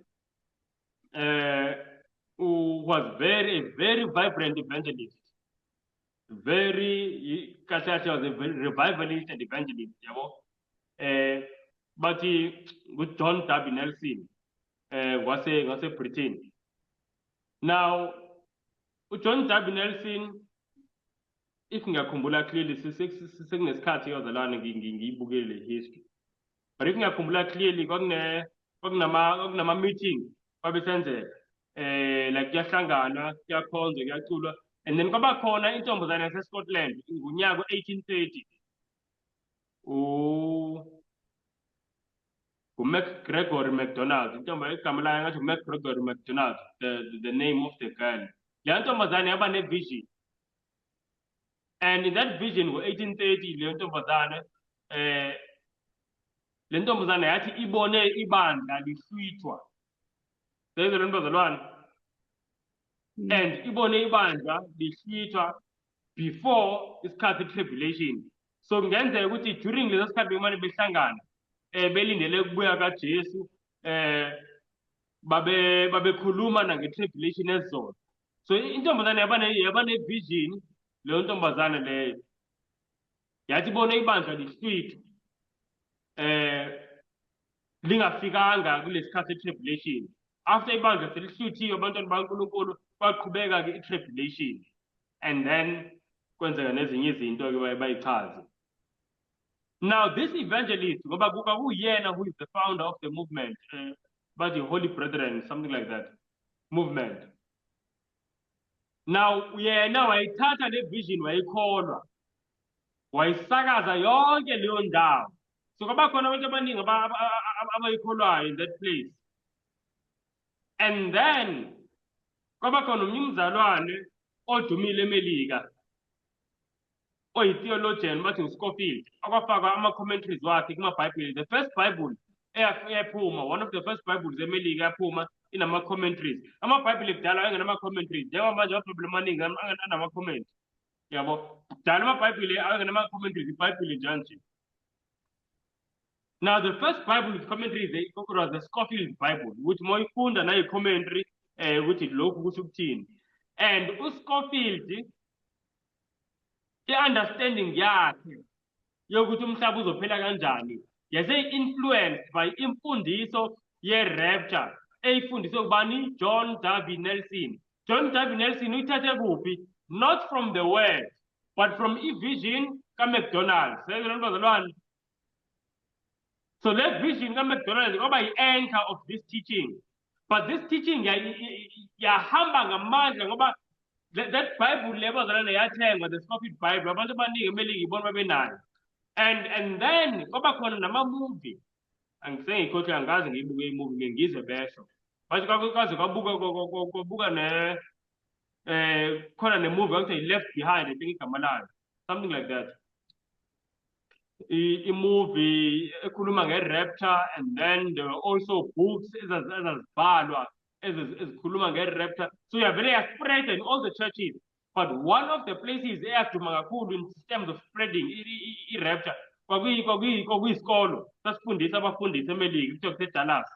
who was a very vibrant evangelist. Very Kashacha was a very revivalist and evangelist, but with John Darby Nelson was a Britain. Now John Darby Nelson, if ngiyakhumbula clearly sekunesikhathi yozalana ngiyibukele history, but if ngiyakhumbula clearly kwakunama meeting babesenzela like kuyahlangana kuyakhonzwa kuyaculwa. And then kwaba khona intombazane yaseScotland ngonyaka 1830 uMacGregor MacDonald, igama layo ngathi uMacGregor MacDonald, the name of the girl. Le ntombazane yaba ne-vision, and in that vision ngo-1830 le ntombazane yathi ibone ibandla lihlwithwa. Sezwe lo bazalwane. And ibone ibandla lihlwithwa before isikhathi tribulation. So kungenzeka ukuthi during leso sikhathi bemane behlangana belindele ukubuya kaJesu babekhuluma nange-tribulation ezona. So intombazane yaba ne-vision, leyo ntombazane leyo yathi ibone ibandla lihlwitha lingafikanga kule sikhathi se-tribulation. After ibandla selihlwithiwe abantwana bakaNkulunkulu baqhubeka-ke i-tribulation, and then kwenzeka nezinye izinto-ke bayichaze. Now this evangelist, ngoba kuyena who is the founder of the movement, but the Holy Brethren, something like that movement. Now yena wayithatha le vision wayikholwa, wayisakaza yonke leyo ndawo. So kwaba khona abantu abaningi abayikholwayo in that place. And then kwaba khona omnye umzalwane odumile eMelika, oyi-theologian bathi nguScofield, akwafaka ama-commentaries wakhe kumabhayibheli. The first Bible eyaphuma, one of the first Bibles eMelika yaphuma inama-commentaries. Amabhayibheli kudala ayengenama-commentaries, njengoba manje amabhayibheli amaningi anama-comment. Yabo, kudala amabhayibheli ayengenama-commentaries, ibhayibheli njanje. Now the first Bible with commentaries was the Scofield Bible, which moyifunda nayo commentary ukuthi lokhu kusho ukuthini. And uScofield i-understanding yakhe yokuthi umhlaba uzophela kanjani yase influenced by imfundiso ye-rapture eyifundiswe kubani? John Darby Nelson. John Darby Nelson uyithathe kuphi? Not from the word, but from i-vision kaMacDonald. So that vision kaMacDonald kwaba yi-anchor of this teaching. But this teaching yahamba ngamandla ngoba that Bible level yathengwa, the Scofield Bible, abantu abaningi eMelika ibona babenayo. And then kwaba khona nama-movie. Angisengikhohle angazi ngiyibuke i-movie ngizwe besho. But kwaze kwabuka khona ne-movie kwakuthiwa Left Behind, I think igama layo. Something like that. I-movie ekhuluma nge-rapture, and then there were also books ezazibhalwa ezikhuluma nge-rapture. So very spread in all the churches. But one of the places eyaduma kakhulu in terms of spreading i-rapture kwakuyisikolo sasifundisa abafundisi eMelika kuthiwa kuseDallas.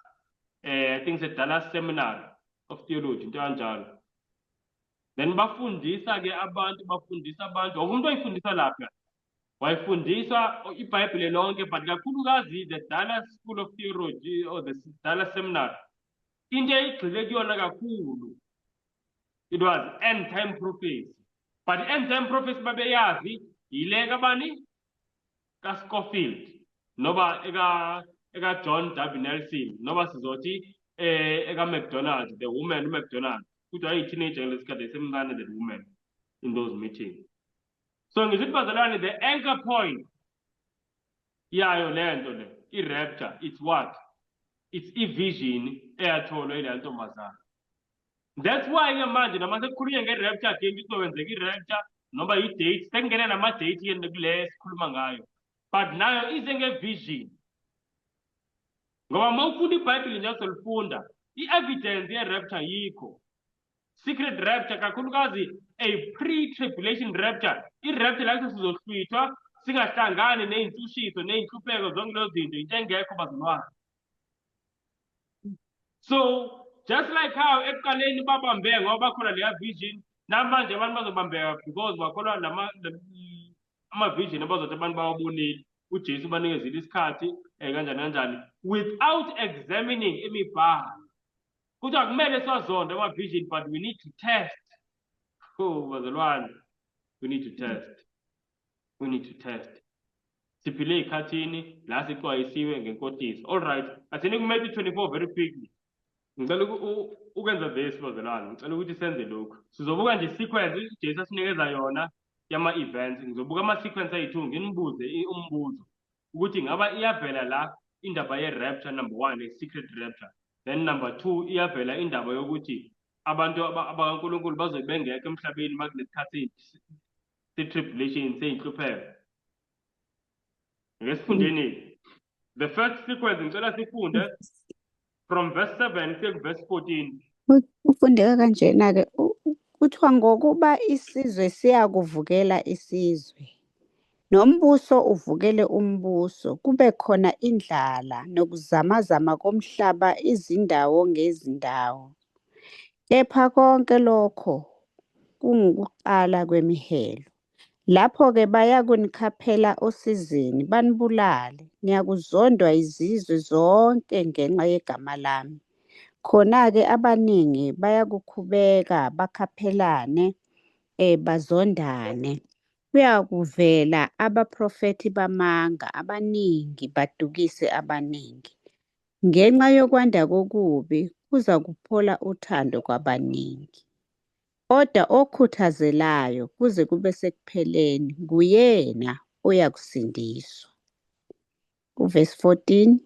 I think it's a Dallas Seminary of Theology, into kanjalo. Then bafundisa-ke abantu, umuntu wayifundisa lapha wayifundisa iBhayibheli lonke, but kakhulukazi the Dallas School of Theology or the Dallas Seminary, into eyigxile kuyona kakhulu, it was end time prophecy. But end time prophecy babeyazi yile kabani? kaScofield, noba eka John Darby Nelson, noba sizothi eka MacDonald, the woman uMacDonald. Kuthiwa ayi-teenager ngesikhathi esemncane, that woman in those meetings. So ngizithi bazalwane, the anchor point yayo lento le i-rapture, it's what? It's i-vision eyatholwa ile ntombazana. That's why ke manje noma sekukhulunywa nge-rapture again, kuzokwenzeka i-rapture noma i-date, sekungena nama-date yena kule sikhuluma ngayo, but nayo ize nge-vision. Ngoba uma ufunda iBhayibheli nje solifunda, i-evidence ye-rapture yikho. Secret rapture, kakhulukazi a pre-tribulation rapture. I-rapture lakho sizohlwithwa singahlangani ney'ntushiso ney'nhlupheko zonke lezo zinto, into engekho bazalwane. So just like how ekuqaleni babambe ngoba bakhona leya vision, namanje abantu bazobambeka because bakholwa ama-vision abazothi abantu bawabonile, uJesu banikezile isikhathi kanjani kanjani, without examining imibhalo. Kuthiwa kumele siwazonde ama-vision, but we need to test. Oh bazalwane, we need to test. Siphile ey'khathini la sixwayisiwe ngenkotiso. All right, athini kuMatthew 24 very quickly. Ngicela ukwenza this bazalwane, ngicela ukuthi senze lokhu. Sizobuka nje sequence uJesu asinikeza yona yama-events. Ngizobuka ama-sequence ayi-2, nginibuze umbuzo ukuthi ngaba iyavela la indaba ye-rapture, number 1, a-secret rapture. Then number 2, iyavela indaba yokuthi abantu abakaNkulunkulu bazobe bengekho emhlabeni makunesikhathi se-tribulation sey'nhlupheko. Ngesifundeni the first sequence ngicela sifunde from verse 7 to verse 14. Ufundeka kanjena-ke kuthiwa ngokuba isizwe siyakuvukela isizwe, nombuso uvukele umbuso, kube khona indlala nokuzamazama komhlaba izindawo ngezindawo. Kepha konke lokho kungukuqala kwemihelo. Lapho-ke bayakunikhaphela osizini banibulale, niyakuzondwa izizwe zonke ngenxa yegama lami. Khona-ke abaningi bayakukhubeka bakhaphelane, bazondane. Kuyakuvela abaprofethi bamanga abaningi badukise abaningi. Ngenxa yokwanda kokubi kuza kuphola uthando kwabaningi. Kodwa okhuthazelayo kuze kube sekupheleni nguyena oyakusindiswa. Uvesi 14.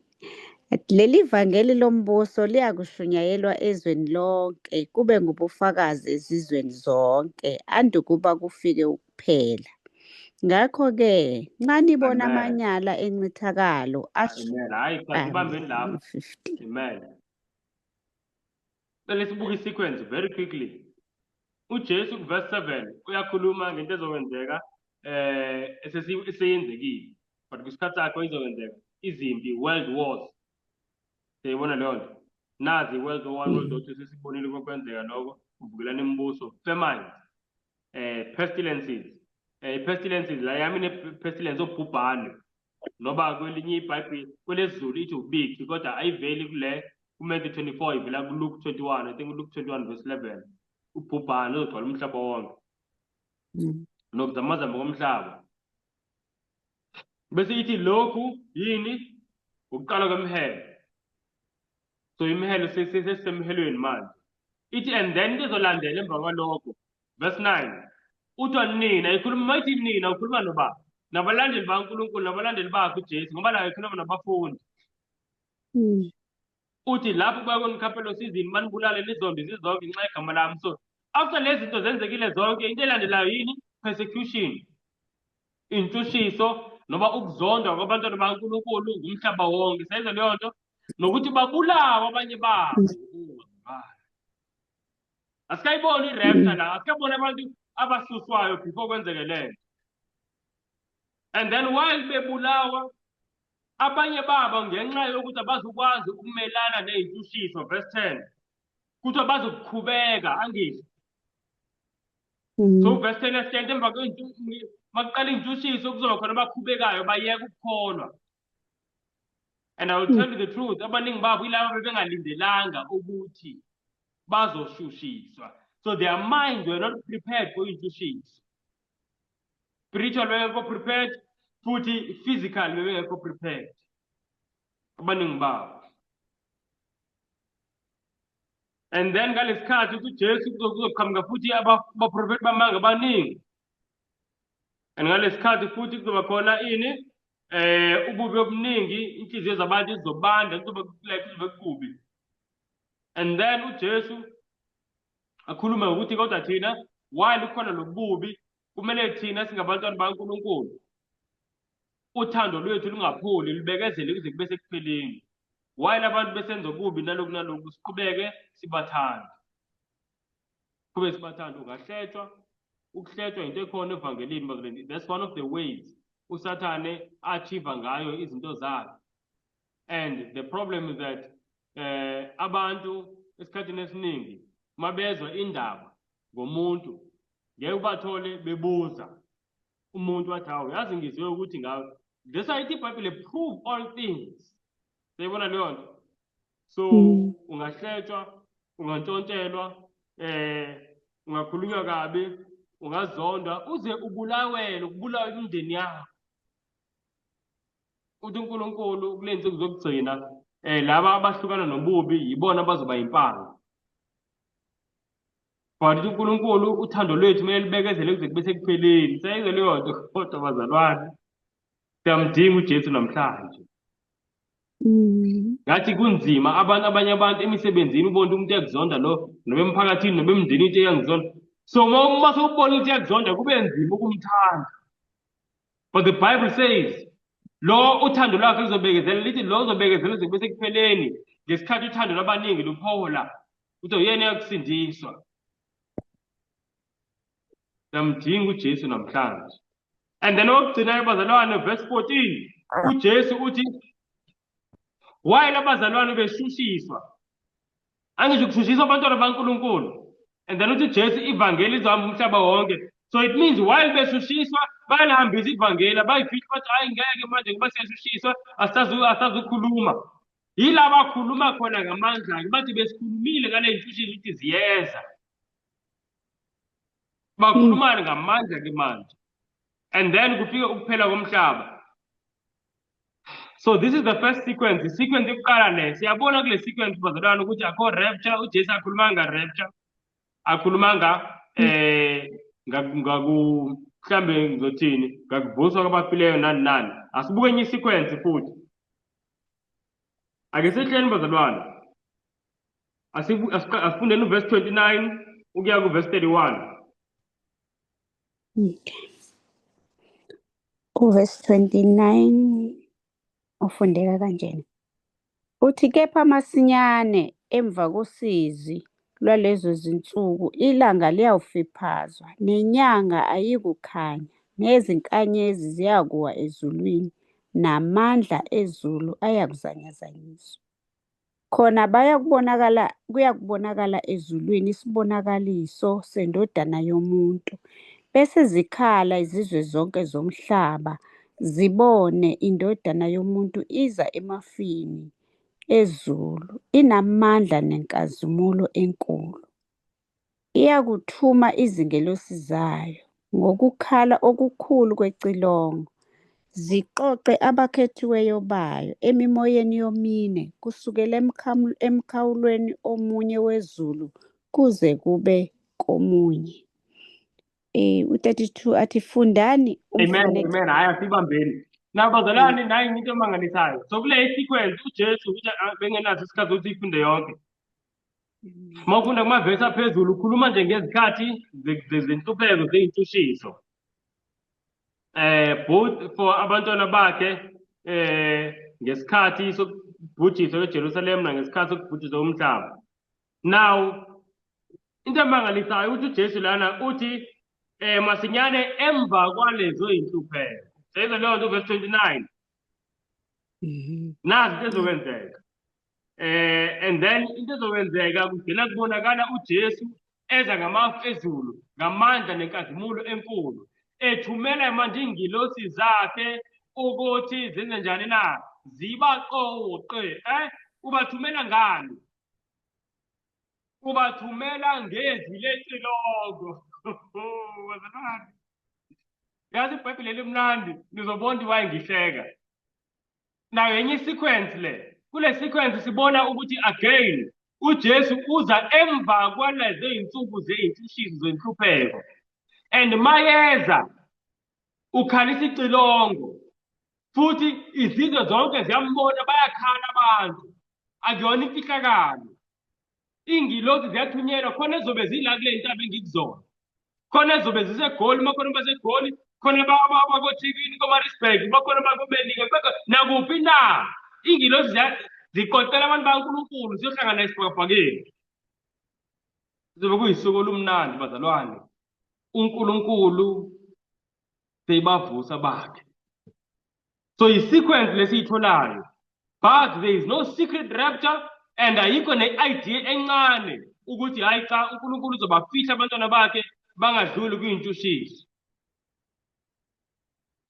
Leli vangeli lombuso liyakushunyayelwa ezweni lonke kube ngubufakazi ezizweni zonke andukuba kufike ukuphela. Ngakho-ke nxa nibona Amen. amanyala encithakalo Amen. Hayi, kasibambeni lapho. 50. Amen. Let's book sequence very quickly. uJesu verse 7 uyakhuluma ngento ezokwenzeka eseyenzekile but kwisikhathi sakho izokwenzeka izimpi world wars. Siyayibona leyo nto. Nazi world war 1 world war 2 sesibonile kokwenzeka lokho kuvukelana imibuso famines pestilences pestilences la yami ne-pestilence obhubhane noba kwelinye iBhayibheli kwelezulu ithi ubiki kodwa ayiveli kule kuMatthew 24 ivela kuLuke 21 I think uLuke 21 verse 11 ubhubhane ozogcwala umhlaba wonke nokuzamazama komhlaba bese ithi lokhu yini ukuqala kwemihelo. So imihelo sesemhelweni manje ithi and then kuzolandela emva kwalokho verse 9 uthi nina ikhuluma mayithi nina ukhuluma noba nabalandeli bakaNkulunkulu nabalandeli bakhe uJesu ngoba la ikhuluma nabafundi. Uthi lapho bayakonikhaphela osizini banibulale nizonde izizonke ngenxa yegama lami. So after lezi zinto zenzekile zonke into elandelayo yini? Persecution, intshutshiso noma ukuzondwa kwabantwana bakaNkulunkulu ngumhlaba wonke. Sayenza leyo nto nokuthi babulawe abanye babo. Asikayiboni irapture la, asikaboni abantu abasuswayo before kwenzeke lento. And then while bebulawa abanye babo ngenxa yokuthi abazukwazi ukumelana ney'ntshutshiso verse 10 kuthiwa bazokukhubeka angisho. So verse 10 esitente emva makuqala iy'ntshutshiso kuzoba khona abakhubekayo bayeka ukukholwa. And I will tell you the truth, abaningi babo yilabo bebengalindelanga ukuthi bazoshushiswa. So their minds were not prepared for iy'ntshutshiso. Spiritual bebengekho prepared futhi physical bebengekho prepared. Abaningi babo. And then ngalesikhathi uJesu kuzoqhamuka futhi abaprofethi bamanga abaningi. And ngalesikhathi futhi kuzoba khona ini ububi obuningi inhliziyo zabantu zizobanda kuzobe kubi. And then uJesu akhuluma ukuthi kodwa thina while ukhona lobubi kumele thina singabantwana bakaNkulunkulu uthando lwethu lungapholi libekezele kuze kube sekupheleni. While abantu besenza okubi naloku siqhubeke sibathanda. Kube sibathanda ungahletshwa ukuhletshwa into ekhona evangelini bakuleni. That's one of the ways uSathane achieve ngayo izinto zakhe. And the problem is that abantu esikhathini esiningi mabezwa indaba ngomuntu ngeke ubathole bebuza umuntu wathi hawu yazi ngizwe ukuthi ngawe. That's why ithi iBhayibheli prove all things. Sayibona leyo nto. So ungahletshwa ungantshontshelwa ungakhulunywa kabi ungazondwa uze ubulawele ukubulawa imindeni yakho. Uthi uNkulunkulu kule nsuku zokugcina laba abahlukana nobubi yibona abazoba impanga. But uNkulunkulu uthando lwethu kumele libekezele kuze kube sekupheleni. Sayenze leyo nto kodwa bazalwane siyamdinga uJesu namhlanje. Ngathi kunzima abanye abantu emisebenzini ubona umuntu yakuzonda lo noma emphakathini noma emndeni into eyangizonda. So uma sewubona ukuthi yakuzonda kube nzima ukumthanda. But the Bible says lo uthando lwakhe luzobekezela lithi lo uzobekezela kuze kube sekupheleni ngesikhathi uthando lwabaningi luphola ukuthi uyena yakusindiswa. Siyamdinga uJesu namhlanje. And then okugcinayo bazalwane, verse 14, uJesu uthi while abazalwane beshushiswa, angisho kushushiswa abantwana baNkulunkulu, and then uthi Jesu ivangeli izohamba umhlaba wonke. So it means while beshushiswa bayalihambisa ivangeli, bayifihle bathi hayi ngeke manje ngoba siyashushiswa asazukhuluma. Yila bakhuluma khona ngamandla-ke bathi besikhulumile ngale y'ntushisi ukuthi ziyeza. Bakhuluma ngamandla-ke manje. And then kufike ukuphela komhlaba. So this is the first sequence. The sequence yokuqala le siyabona kule sequence bazalwane ukuthi akho rapture, uJesu akhuluma nga-rapture, akhuluma mhlambe ngizothini ngakuvuswa kwabafileyo nani nani. Asibuke enye isequence futhi. Ake sehleni bazalwane. Asifundeni uverse 29 ukuya kuverse 31. Okay. Verse 29 ufundeka kanjena. Uthi kepha masinyane emva kosizi lwalezo zinsuku ilanga liyawufiphazwa, nenyanga ayikukhanya, nezinkanyezi ziyakuwa ezulwini, namandla ezulu ayakuzanyazanyiswa. Khona kuyakubonakala ezulwini isibonakaliso sendodana yomuntu, bese zikhala izizwe zonke zomhlaba zibone indodana yomuntu iza emafini ezulu, inamandla nenkazimulo enkulu. Iyakuthuma izingelosi zayo ngokukhala okukhulu kwecilongo, ziqoqe abakhethiweyo bayo emimoyeni yomine kusukela emkhawulweni omunye wezulu kuze kube komunye. U-32 athi fundani Amen. Hayi asibambeni. Na bazalwane nayi into emangalisayo. So kule sequence uJesu ukuthi bengenazo isikhathi ukuthi ifunde yonke. Mawufunda kumavesi aphezulu ukhuluma nje ngezikhathi zenhlupheko zey'ntushiso. Both for abantwana bakhe ngesikhathi sokubhujiswa kweJerusalem nangesikhathi sokubhujiswa komhlaba. Now into emangalisayo ukuthi uJesu lana uthi masinyane emva kwalezo y'nhlupheko. Seyizwa leyo nto verse 29. Nazi into ezokwenzeka. And then into ezokwenzeka kugcina kubonakala uJesu eza ngamafu ezulu ngamandla nenkazimulo enkulu, ethumela manje iy'ngilosi zakhe ukuthi zenze njani na, zibaqoqe. Ubathumela ngani? Ubathumela ngezwi lecilongo. Yazi iBhayibheli elimnandi nizobona why ngihleka. Nayo enye sequence le. Kule sequence sibona ukuthi again uJesu uza emva kwalezo iy'nsuku zey'ntushiso zenhlupheko. And mayeza ukhalisa icilongo. Futhi izizwe zonke ziyambona bayakhala abantu. Akuyona imfihlakalo. Iy'ngilosi ziyathunyelwa khona ezobe zila kule ntaba engikuzona. Khona ezobe ziseGoli, bakhona baseGoli, khona bakoThikini, koMaritzburg, bakhona bakoMelika, nakuphi na. Iy'ngilosi ziqoqela abantu baNkulunkulu ziyohlangana esibhakabhakeni. Kuzobe kuyisuku olumnandi bazalwane. uNkulunkulu seyibavusa bakhe. So i-sequence lesiyitholayo, but there is no secret rapture and ayikho ne-idea encane ukuthi hayi cha uNkulunkulu uzobafihla abantwana bakhe bangadluli kuyintushiso.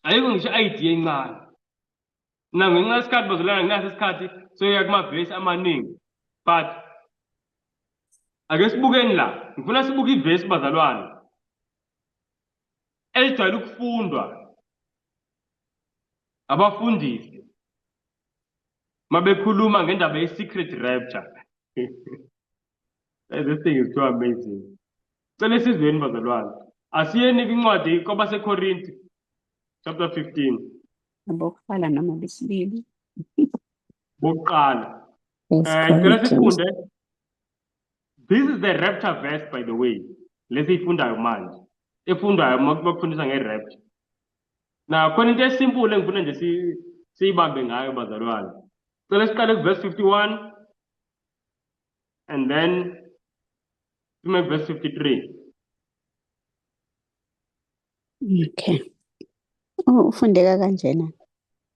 Ayikho ngisho i-idea encane. Ngenxa yesikhathi bazalwane nginaso isikhathi sokuya kumavesi amaningi, but ake sibukeni la. Ngifuna sibuke ivesi bazalwane elijwayele ukufundwa abafundisi mabekhuluma ngendaba ye-secret rapture. This thing is too amazing. Cela sizweni bazalwane. Asiyeni kwincwadi kwabaseKorinti chapter 15. Bokuqala noma besibili. Bokuqala. Cela sifunde. This is the rapture verse, by the way. Lesiyifundayo manje. Efundayo bakufundisa nge-rapture. Na khona into esimple engifuna nje siyibambe ngayo bazalwane. Cela siqale kuverse 51 and then to verse 53. Okay. Ufundeka kanjena.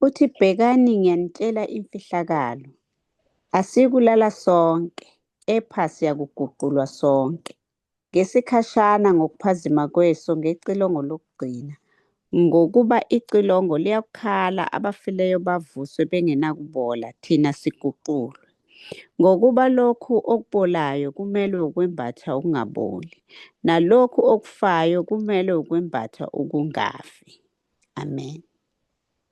Uthi bhekani ngiyanitshela imfihlakalo. Asikulala sonke, kepha siyakuguqulwa sonke. Ngesikhashana ngokuphazima kweso ngecilongo lokugcina. Ngokuba icilongo liyakukhala abafileyo bavuswe bengenakubola thina siguqulwe. Ngokuba lokhu okubolayo kumelwe ukwembatha okungaboli, nalokhu okufayo kumelwe ukwembatha okungafi. Amen.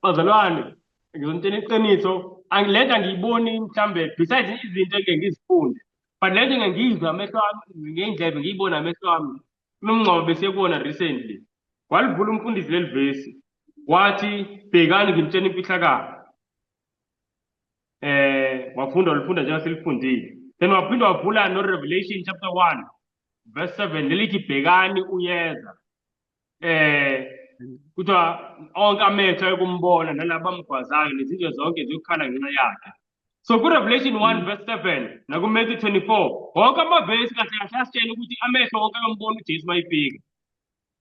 Bazalwane, ngizonitshela iqiniso, angilenda ngiyiboni mhlambe besides izinto engeke ngizifunde, but lento engeke ngiyizwe amehlo ami ngey'ndlebe ngiyibone amehlo ami. Kunomngcwabo besiyekubona recently, walivula umfundisi leli vesi wathi bhekani ngimtshela imfihlakalo. Walifunda njengoba selifundile, then waphinde wavula no-Revelation chapter 1 verse 7 lelithi bhekani uyeza. Kuthiwa onke amehlo ayekumbona nalabo bamgwazayo nezizwe zonke ziyokukhala ngenxa yakhe. So ku-Revelation 1 verse 7 naku-Matthew 24 wonke amavesi kahle kahle asitshela ukuthi amehlo wonke ayombona uJesu mayifika.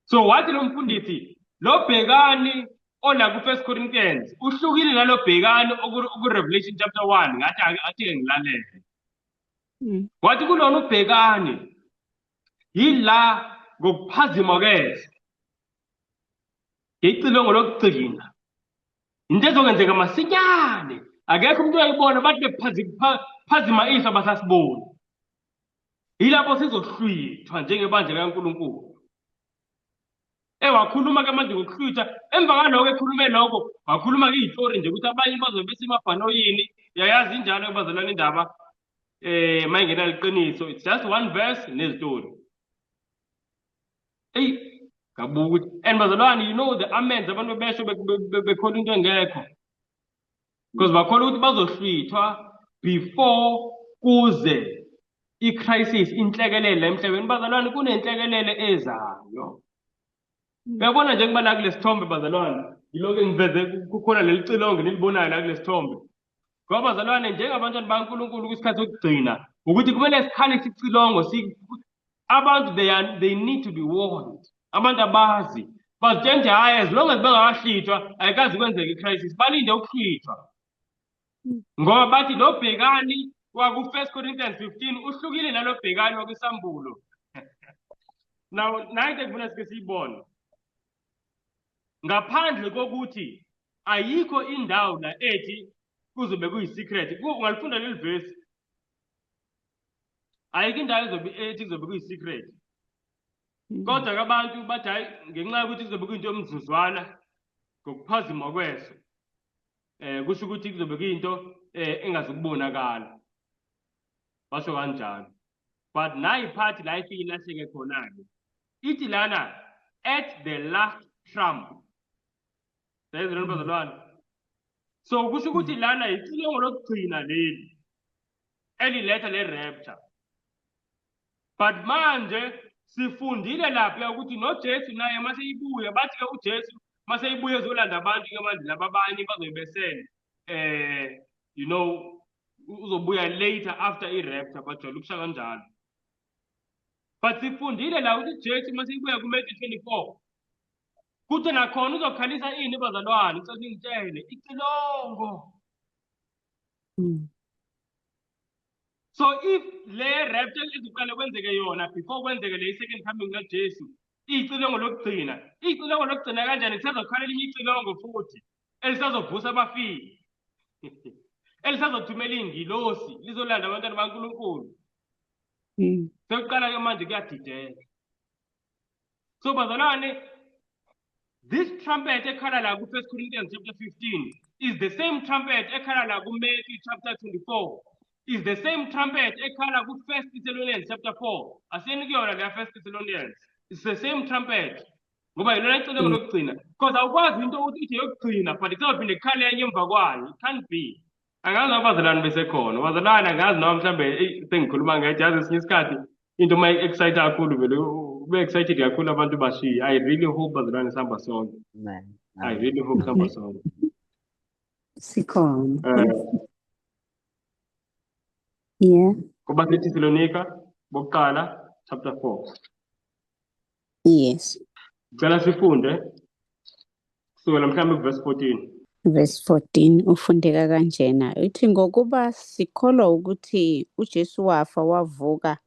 So wathi lo mfundisi lo bhekani ola ku-1 Corinthians uhlukile nalo bhekani oku-Revelation chapter 1 ngathi ake ngilalele. Wathi kulona ubhekani yila ngokuphazima kweso ngecilongo lokugcina into ezokwenzeka masinyane, akekho umuntu uyayibona bathi bephazima iso basasiboni. Yilapho sizohlwithwa njengebandla likaNkulunkulu. Wakhuluma ke manje ngokuhlwitha, emva kwaloko ekhulume lokho wakhuluma-ke iy'tori nje ukuthi abanye bazobe besemabhanoyini. Yayazi injalo bazalwane indaba mayingena liqiniso, it's just one verse nezitori. Ngabuka ukuthi and bazalwane, you know the amens abantu besho bekhola into engekho, because bakhola ukuthi bazohlwithwa before kuze i-crisis inhlekelele emhlabeni. Bazalwane, kunenhlekelele ezayo. Uyabona nje kuba la kule sithombe bazalwane, yilokho engiveze kukhona leli cilongo nilibonayo la kule sithombe. Ngoba bazalwane, njengabantwana baNkulunkulu kwisikhathi sokugcina ukuthi kumele sikhale isicilongo. Abantu they need to be warned. Abantu abazi bazitshele hayi, as long as bengakahlithwa ayikazi kwenzeka i-crisis, balinde ukuhlithwa. Ngoba bathi lo bhekani waku-1 Corinthians 15 uhlukile nalo bhekani wakwisambulo. Now nayinto ekufuna sike siyibone, ngaphandle kokuthi ayikho indawo la ethi kuzobe kuyi-secret. Ungalifunda leli vesi, ayikho indawo ethi kuzobe kuyi-secret. Kodwa abantu bathi hayi, ngenxa yokuthi kuzobe kuyinto yomzuzwana ngokuphazima kweso, kusho ukuthi kuzobe kuyinto engazukubonakala. Basho kanjalo. But nayi iphathi la ifike ilahleke khona-ke, ithi lana at the last trump. Sezweni bazalwane. So kusho ukuthi lana icilongo lokugcina leli eliletha le-rapture. But manje sifundile lapha ukuthi noJesu naye mase ibuya, bathi ke uJesu mase ibuya ezolanda abantu ke manje laba abanye bazobe besele you know uzobuya later after i-rapture, bajwayele ukusha kanjalo. But sifundile la ukuthi uJesu mase ibuya ku-Matthew 24 kuthi nakhona uzokhalisa ini bazalwane, ngitshele icilongo. So if le rapture iziqale kwenzeke yona before kwenzeke le second coming kaJesu, icilongo lokugcina kanjani lisazokhala elinye icilongo futhi elisazovusa abafile elisazothumela iy'ngilosi lizolanda abantwana baNkulunkulu. Sekuqala ke manje kuyadideka. So bazalwane, this trumpet ekhala la ku-1 Corinthians chapter 15 is the same trumpet ekhala la ku-Matthew chapter 24, is the same trumpet ekhala ku-1 Thessalonians chapter 4. Asiyeni kuyona leya 1 Thessalonians, it's the same trumpet. Ngoba yilona icilongo lokugcina, because awukwazi into ukuthi ithi yokugcina but izophinde ikhale enye emva kwayo. It can't be. Angazi abazalwane besekhona, bazalwane angazi noma mhlambe sengikhuluma ngathi yazi esinye isikhathi into uma excite kakhulu vele ube excited kakhulu abantu bashiye. I really hope bazalwane sihamba sonke. I really hope sihamba sonke. Sikhona. Yeah. Kuba seThessalonika bokuqala chapter 4. Yes. Ngicela sifunde kusukela mhlawumbe kuverse 14. Verse 14 ufundeka kanjena uthi ngokuba sikholwa ukuthi uJesu wafa wavuka,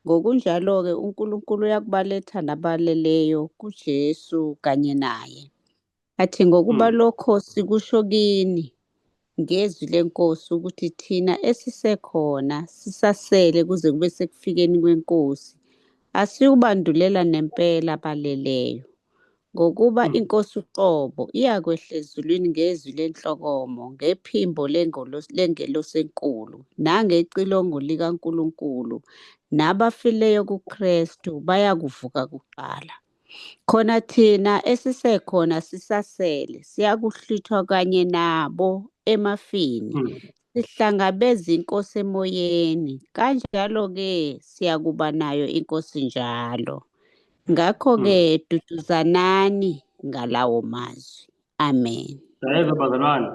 ngokunjalo-ke uNkulunkulu uyakubaletha nabaleleyo kuJesu kanye naye. Athi ngokuba lokho sikusho kini ngezwi leNkosi ukuthi thina esisekhona sisasele kuze kube sekufikeni kweNkosi asiyubandulela nempela abaleleyo. Ngokuba iNkosi uqobo iyakwehla ezulwini ngezwi lenhlokomo, ngephimbo lengelosi enkulu, nangecilongo likaNkulunkulu, nabafileyo kuKristu bayakuvuka kuqala. Khona thina esisekhona sisasele siyakuhlithwa kanye nabo emafini, sihlangabeza iNkosi emoyeni, kanjalo-ke siyakuba nayo iNkosi njalo. Ngakho-ke duduzanani ngalawo mazwi. Amen. Yayizwa bazalwane,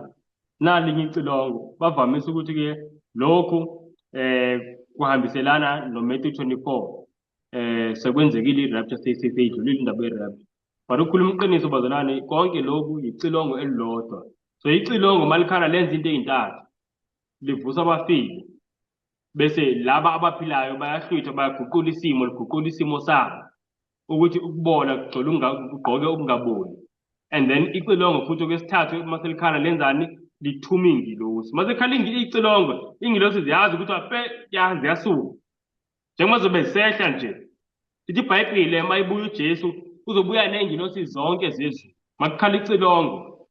nalinye icilongo bavamise ukuthi-ke lokhu kuhambiselana noMatthew 24 sekwenzekile i-rapture seyidlulile indaba ye-rapture. But ukukhuluma iqiniso bazalwane, konke lokhu icilongo elilodwa. So icilongo malikhala lenza into ey'ntathu, livusa abafile, bese laba abaphilayo bayahlwithwa, bayaguqula isimo, liguqula isimo sabo ukuthi ukubona kugqoke ukungaboni. And then icilongo futhi okwesithathu mase likhala lenzani, lithuma iy'ngilosi. Mase khala icilongo, iy'ngilosi ziyazi ukuthi ziyasuka njengoba zobe zisehla nje. Lithi iBhayibhile mayibuya uJesu uzobuya ney'ngilosi zonke zezulu. Makukhala icilongo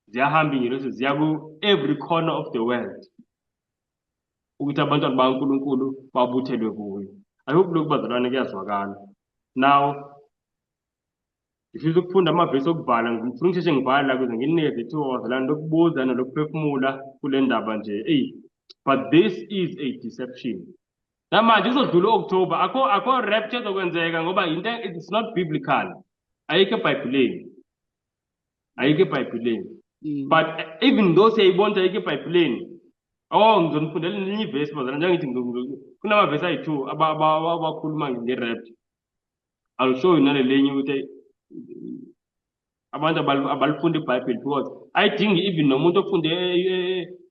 ziyahamba iy'ngilosi ziya ku-every corner of the world ukuthi abantwana bakaNkulunkulu babuthelwe kuyo. I hope lokhu bazalwane kuyazwakala. Now ngifisa ukufunda amavesi okubhala, ngifuna ngisheshe ngibhala la kuze nginikeze ithuba bazalwane lokubuza nolokuphefumula kule ndaba nje. But this is a deception. Namanje uzodlula u-October akho rapture ezokwenzeka ngoba into it's not biblical. Ayikho eBhayibhelini. Ayikho eBhayibhelini. But even though siyayibona ukuthi ayikho eBhayibhelini, ngizonifundela elinye ivesi bazalwane, njengithi kunamavesi ayi-2 abakhuluma nge-rapture. I'll show you nalelinye ukuthi abantu abalifundi iBhayibheli, because ayidingi even nomuntu ofunde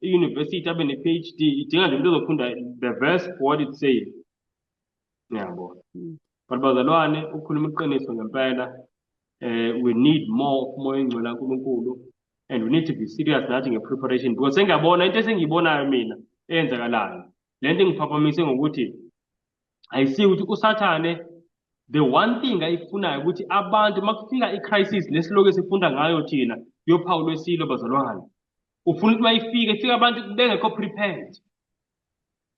e-university abe ne-PhD, idinga nje umuntu ozofunda the verse what it says. Ngiyabona. But bazalwane, ukukhuluma iqiniso ngempela, we need more of umoya engcwele kaNkulunkulu, and we need to be serious nathi nge-preparation, because sengiyabona into esengiyibonayo mina eyenzakalayo. Le nto ingiphapamise ngokuthi ayisiyo ukuthi usathane the one thing ayifunayo ukuthi abantu makufika i-crisis lesiloku esifunda ngayo thina yophawu lwesilo bazalwane, ufuna ukuthi mayifike ifike abantu bengekho prepared.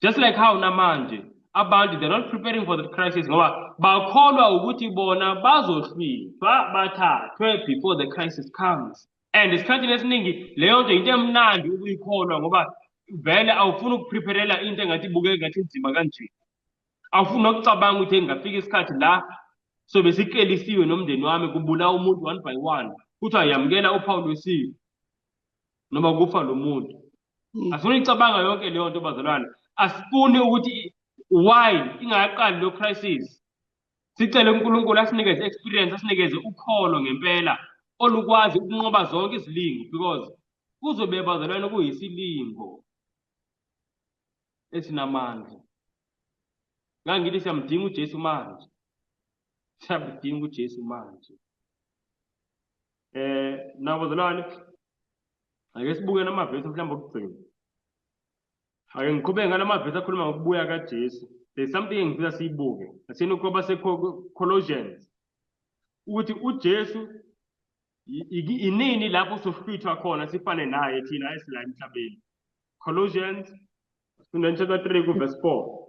Just like how namanje abantu they're not preparing for the crisis ngoba bakholwa ukuthi bona bazohlwithwa bathathwe before the crisis comes. And isikhathini esiningi leyo nto into emnandi ukuyikholwa ngoba vele awufuna ukupreparela into engathi ibukeke ngathi inzima kanje. Awufuna nokucabanga ukuthi ngafika isikhathi la so besikkelisiwe nomndeni wami kubulawa umuntu one by one, kuthiwa yamukela uphawu lwesilo noma kufa lo muntu. Asifuna icabanga yonke leyo nto bazalwane. Asifuni ukuthi why ingaqali lo crisis. Sicele uNkulunkulu asinikeze experience, asinikeze ukholo ngempela olukwazi ukunqoba zonke izilingo, because kuzobe bazalwane kuyisilingo esinamandla. Ngangithi siyamdinga uJesu manje. Siyamdinga uJesu manje. Nabazalwane, ake sibuke namavesi mhlawumbe okugcina. Ake ngiqhubeke ngalamavesi akhuluma ngokubuya kaJesu. There's something engifisa siyibuke. Asinokuba Colossians. Ukuthi uJesu inini lapho sohlwithwa khona sifane naye thina esila emhlabeni. Colossians chapter 3 verse 4.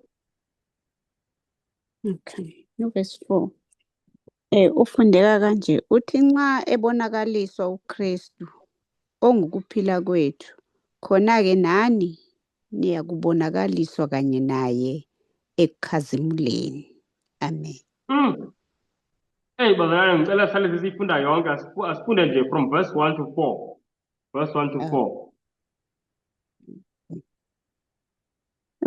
Okay, verse 4. Ufundeka kanje uthi nxa ebonakaliswa uKristu ongukuphila kwethu, khona-ke nani niyakubonakaliswa kanye naye ekukhazimuleni. Amen. Bazalwane, ngicela sihlale sisifunda yonke, asifunde nje from verse 1 to 4. Verse 1 to 4.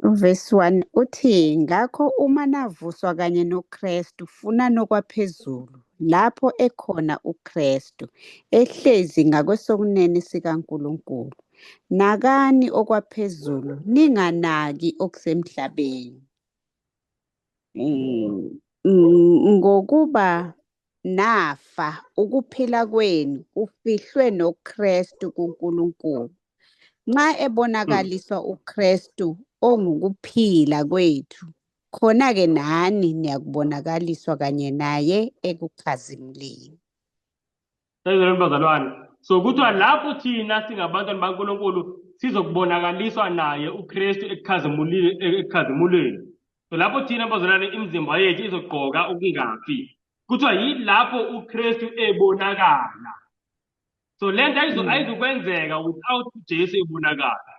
Verse 1 uthi ngakho uma navuswa kanye noKristu funa nokwaphezulu lapho ekhona uKristu ehlezi ngakwesokunene sikaNkulunkulu. Nakani okwaphezulu, ninganaki okusemhlabeni. Ngokuba nafa, ukuphila kwenu kufihlwe noKristu kuNkulunkulu. Nxa ebonakaliswa uKristu ongukuphila kwethu, khona-ke nani niyakubonakaliswa kanye naye ekukhazimuleni. Sezweni bazalwane, so kuthiwa lapho thina singabantwana baNkulunkulu sizokubonakaliswa naye uKristu ekukhazimuleni. So lapho thina bazalwane imizimba yethu izogqoka ukungafi. Kuthiwa yilapho uKristu ebonakala. So le nto ayizukwenzeka without uJesu ebonakala.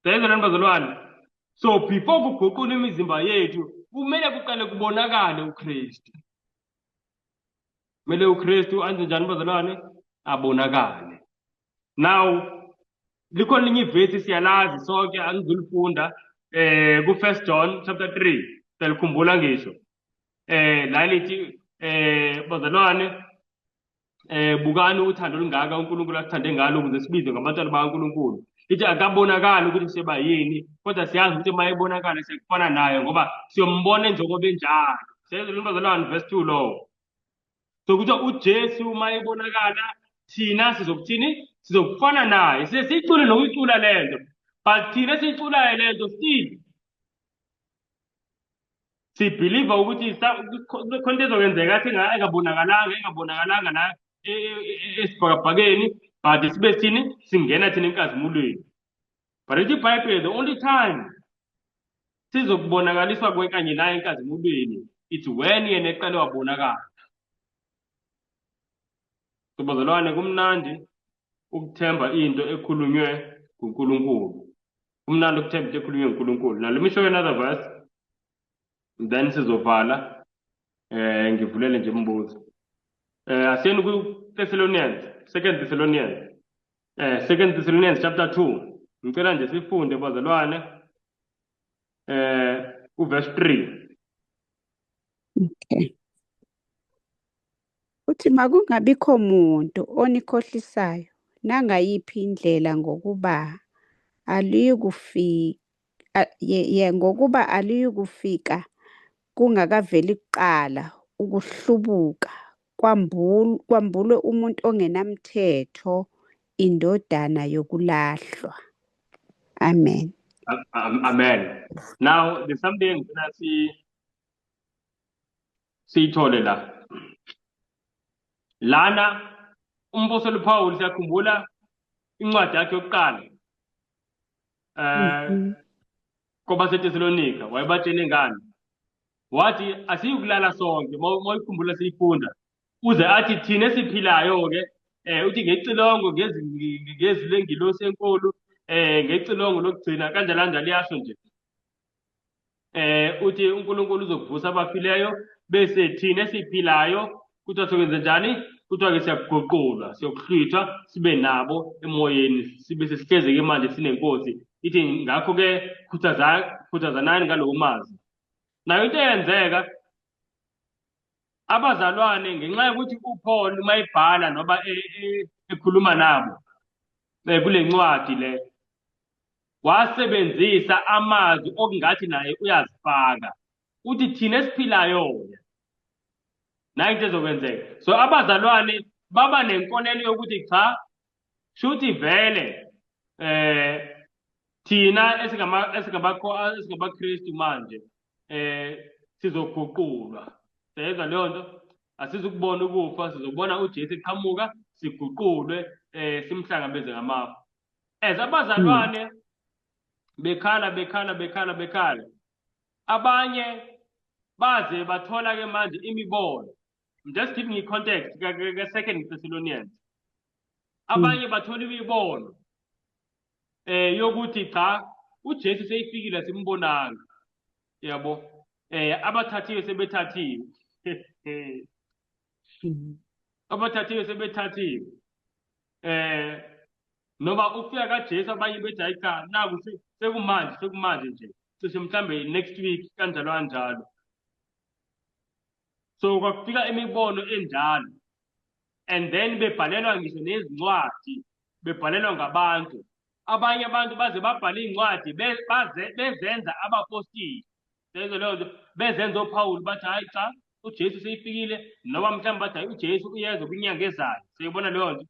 Sezweni bazalwane. So before kuguqula imizimba yethu kumele kuqale kubonakale uKristu. Kumele uKristu anze njani bazalwane? Abonakale. Now likhona linye ivesi siyalazi sonke angizulifunda ku1 John chapter 3 selikhumbula ngisho la lithi bazalwane bukani uthando olungaka uNkulunkulu asithande ngalo ukuze sibizwe ngabantwana bakaNkulunkulu. Lithi akabonakali ukuthi seba yini kodwa siyazi ukuthi uma ebonakala siyakufana naye ngoba siyombona njengoba enjalo. Sezweni bazalwane verse 2 lo. So kuthiwa uJesu uma ebonakala thina sizokuthini? Sizokufana naye. Siyicule nokuyicula lento. But thina siyiculayo lento still sibelieve ukuthi khona into ezokwenzeka athi engabonakalanga la esibhakabhakeni, but sibe sithini? Singena thina enkazimulweni. But ithi iBhayibheli the only time sizokubonakaliswa kanye naye enkazimulweni it's when yena eqale wabonakala. So bazalwane kumnandi ukuthemba into ekhulunywe nguNkulunkulu. Kumnandi ukuthemba into ekhulunywe nguNkulunkulu. Now let me show you another verse. Then sizovala ngivulele nje umbuzo. Asiyeni ku-Thessalonians, 2 Thessalonians. 2 Thessalonians chapter 2. Ngicela nje sifunde bazalwane verse 3. Okay. Uthi makungabikho muntu onikhohlisayo nangayiphi indlela ngokuba aliyukufika kungakaveli kuqala ukuhlubuka kwambulwe umuntu ongenamthetho, indodana yokulahlwa. Amen. Amen. Now there's something that siyithole la. Lana umpostoli Paul siyakhumbula incwadi yakhe yokuqala kwabaseThesalonika wayebatshele ngani? Wathi asiyukulala sonke mawuyikhumbula siyifunda uze athi thina esiphilayo ke uthi ngecilongo ngezi lengilosi enkulu ngecilongo lokugcina kanjalo yasho nje uthi uNkulunkulu uzokuvusa abafileyo bese thina esiphilayo kuthiwa sokwenza njani? Kuthiwa ke siyaguqulwa siyokuhlwithwa sibe nabo emoyeni sibe sesihlezi-ke manje sinenkosi. Ithi ngakho ke khuthazanani ngalowo mazi. Nayo into eyenzeka abazalwane ngenxa yokuthi uPaul uma ebhala noba ekhuluma nabo kule ncwadi le wasebenzisa amazwi okungathi naye uyazifaka. Uthi thina esiphilayo nayo into ezokwenzeka. So abazalwane baba nenkolelo yokuthi cha shuthi vele thina esingabakristu manje sizoguqulwa. Siyezwa leyo nto? Asizukubona ukufa, sizobona uJesu eqhamuka siguqulwe simhlangabeze ngamafa. Abazalwane bekhala abanye baze bathola ke manje imibono. I'm just giving you context ka 2 Thessalonians. Abanye bathola imibono yokuthi cha uJesu seyifikile simbonanga. Yabo abathathiwe sebethathiwe. Abathathiwe sebethathiwe. Noma ukufika kaJesu abanye bethi hayi cha naku sekumanje nje. Cishe mhlambe next week kanjalo. So kwafika imibono enjalo, and then bebhalelwa ngisho nezincwadi, bebhalelwa ngabantu. Abanye abantu baze babhala iy'ncwadi bezenza abapostili. Lezo leyo nto bezenza oPawulu bathi hayi cha uJesu seyifikile, noma mhlawumbe bathi hayi uJesu uyeza kwinyanga ezayo. Siyibona leyo nto.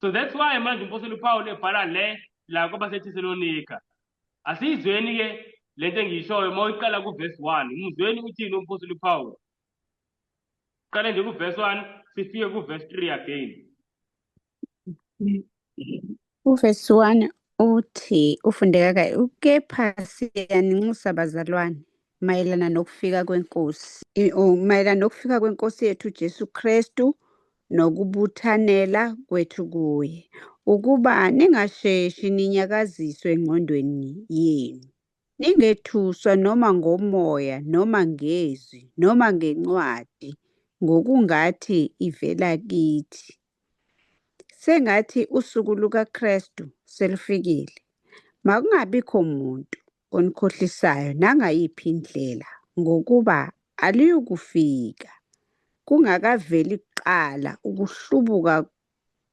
So that's why manje umpostoli uPawulu ebhala la kwabaseThesalonika. Asiyizweni-ke le nto engiyishoyo uma uyiqala kuverse 1. Umzweni uthini umpostoli uPawulu? Qale nje kuverse 1 sifike kuverse 3 again. Uvesi 1 uthi ufundeka kahle, kepha siyaninxusa bazalwane mayelana nokufika kwenkosi mayelana nokufika kwenkosi yethu Jesu Kristu nokubuthanela kwethu kuye, ukuba ningasheshi ninyakaziswe engqondweni yenu, ningethuswa noma ngomoya noma ngezwi noma ngencwadi ngokungathi ivela kithi, sengathi usuku lukaKristu selufikile. Makungabikho muntu onikhohlisayo nangayiphi indlela, ngokuba aliyukufika kungakaveli kuqala ukuhlubuka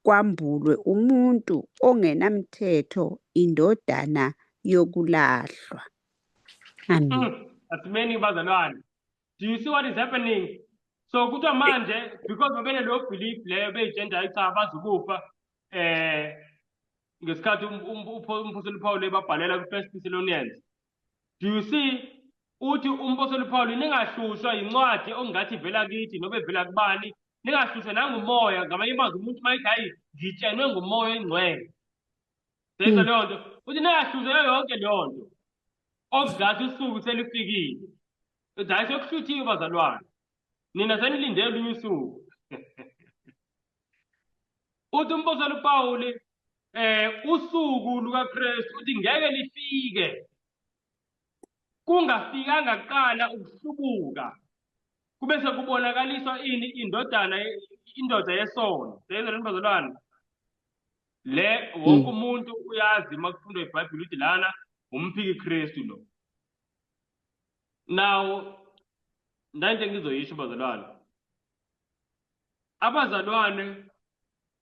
kwambulwe umuntu ongenamthetho, indodana yokulahlwa. Amen. Asimeni bazalwane. Do you see what is happening? So kuthiwa manje because babene lo belief leyo beyitshenda cha abazukufa ngesikhathi umpostoli uPawulu ebabhalela ku-1 Thessalonians. Do you see uthi umpostoli uPawulu ningahlushwa incwadi ongathi ivela kithi noba ivela kubani, ningahlushwa nangumoya. Ngamanye amazwi umuntu mayithi hayi ngitshenwe ngumoya oyingcwele. Sezwa leyo nto. Uthi ningahlushwa yonke leyo nto okuzathi usuku selifikile. Hayi sekuhluthiwe bazalwane. Nina senilindele olunye usuku. Uthi umpostoli uPawulu usuku lukaKristu uthi ngeke lifike kungafikanga kuqala ukuhlubuka, kube sekubonakaliswa ini indoda yesono. Sezwa lento bazalwane. Le wonke umuntu uyazi makufundwa iBhayibheli uthi lana umphiki Kristu lo. Now ndanje ngizoyisho bazalwane. Abazalwane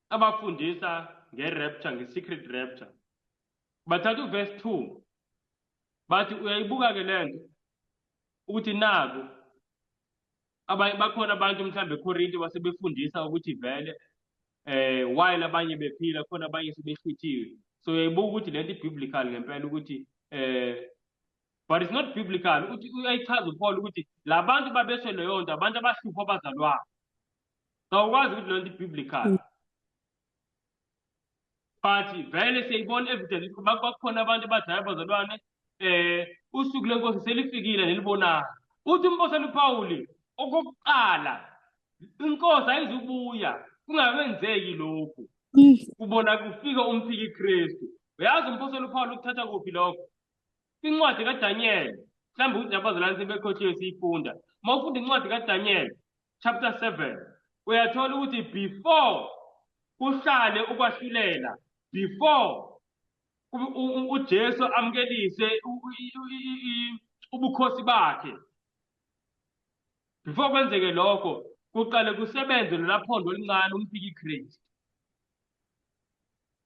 abafundisa nge-rapture, nge-secret rapture, bathatha uverse 2 bathi uyayibuka-ke le nto ukuthi naku bakhona abantu mhlawumbe eKorinti basebefundisa ukuthi vele while abanye bephila khona abanye sebehluthiwe. So uyayibuka ukuthi le nto i-biblical ngempela ukuthi but it's not biblical. Uthi uyayichaza uPaul ukuthi la bantu babeswe leyo nto abantu abahlupha abazalwane. Sawukwazi ukuthi le nto i-biblical. But vele siyayibona evidence ukuthi bakhona abantu abathi hayi bazalwane usuku lenkosi selifikile nelibonayo. Uthi umpostoli uPawulu okokuqala inkosi ayizubuya kungakwenzeki lokhu kubona kufika umphiki Kristu. Uyazi umpostoli uPawulu ukuthatha kuphi lokho? Incwadi kaDaniel, mhlawumbe ukuthi abazalwane sebekhohliwe siyifunda. Uma ufunda incwadi kaDaniel chapter 7 uyathola ukuthi before kuhlale ukwahlulela, before uJesu amkelise ubukhosi bakhe, before kwenzeke lokho kuqale kusebenze lolaphondo olincane umphiki Kristu.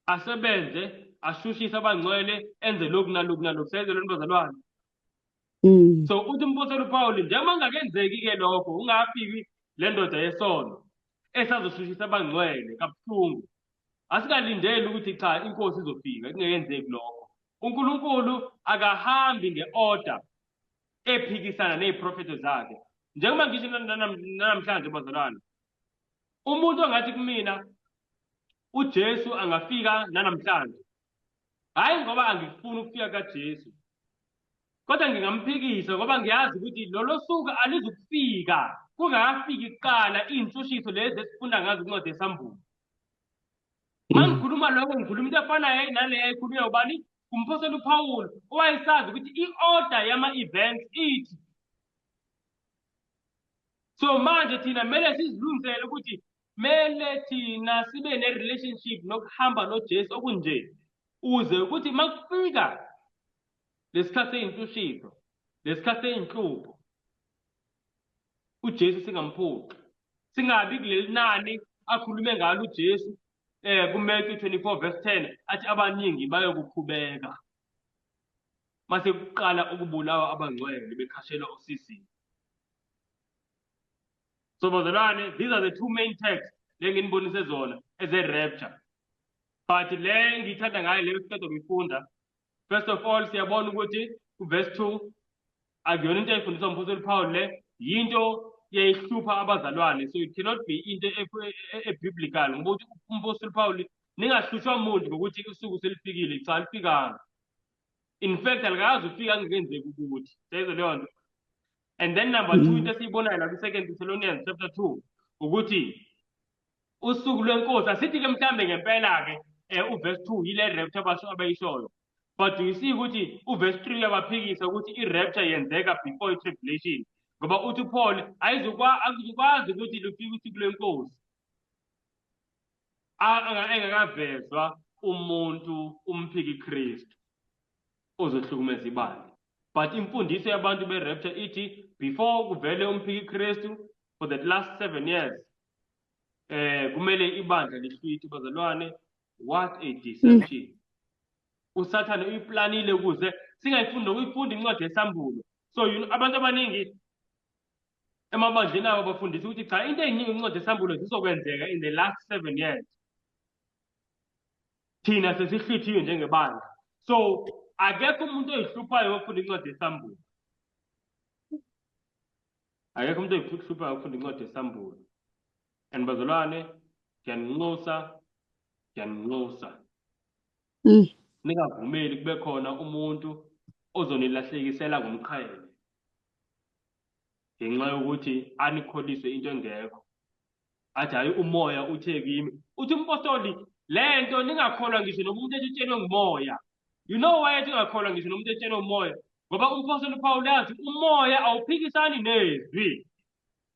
Asebenze ashushise abangcwele enze lokhu nalokhu nalokhu. Sezwe lento bazalwane. So uthi umpostoli uPawulu njengoba kungakenzeki-ke lokho ungafiki le ndoda yesono esazoshushisa abangcwele kabuhlungu, asikalindeli ukuthi cha inkosi izofika kungekenzeki lokho. uNkulunkulu akahambi nge-order ephikisana ney'profethi zakhe. Njengoba ngisho namhlanje bazalwane, umuntu ongathi kumina uJesu angafika nanamhlanje, hayi ngoba angifuni ukufika kaJesu, kodwa ngingamphikisa ngoba ngiyazi ukuthi lolo suku alizukufika kungakafiki kuqala iy'ntshushisa lezi esifunda ngazo kwincwadi yesambulo. Uma ngikhuluma lokho ngikhuluma into efanayo naleyo ayikhulunywa ubani? Umpostoli uPawulu, owayesazi ukuthi i-order yama-events ithi. So manje thina kumele sizilungisele ukuthi mele thina sibe ne-relationship nokuhamba noJesu okunje, uze ukuthi makufika lesikhathi sey'ntshushisa, lesikhathi sey'nhlupho, uJesu singamphoqi, singabi kuleli nani akhulume ngalo uJesu kuMatthew 24:10 athi abaningi bayokukhubeka mase kuqala ukubulawa abangcwele bekhashelwa usizini. So bazalwane, these are the two main texts lenginibonise zona as a rapture. But le ngithanda ngayo le siqeda kuyifunda, first of all siyabona ukuthi verse 2 akuyona into ayifundiswa umpostoli Paul, le yinto yayihlupha abazalwane, so it cannot be into biblical ngoba uthi umpostoli Paul ningahlushwa muntu ngokuthi usuku selifikile, cha lifikanga. In fact alikazi ufika angenzeki ukuthi seyizwe leyo nto. And then number 2 into esiyibonayo la ku-2 Thessalonians chapter 2 ukuthi usuku lwenkosi asithi-ke mhlambe ngempela-ke uverse 2 yile rapture abayishoyo, but you see ukuthi uverse 3 uyabaphikisa ukuthi i-rapture yenzeka before i-tribulation, ngoba uthi uPaul akuzukwazi ukuthi lufike usuku lwenkosi engakavezwa umuntu umphiki Kristu ozohlukumeza ibandla. But imfundiso yabantu be-rapture ithi before kuvele umphiki Kristu for the last 7 years kumele ibandla lihlwithe. Bazalwane, what a deception. uSathane uyiplanile ukuze singayifundi nokuyifunda incwadi yesambulo. So abantu abaningi emabandleni abo bafundisa ukuthi cha into eyiningi incwadi yesambulo zizokwenzeka in the last 7 years, thina sesihlwithiwe njengebandla. So akekho umuntu oyihluphayo ofunda incwadi yesambulo, akekho umuntu oyihluphayo ofunda incwadi yesambulo. And bazalwane, ngiyaninxusa ningavumeli kube khona umuntu ozonilahlekisela ngomqhele ngenxa yokuthi anikholiswe into engekho, athi hayi umoya uthe kimi. Uthi umpostoli lento ningakholwa ngisho nomuntu etshelwe ngumoya. You know why ungakholwa ngisho nomuntu etshelwe umoya? Ngoba umpostoli Paul yathi umoya awuphikisani nezwi.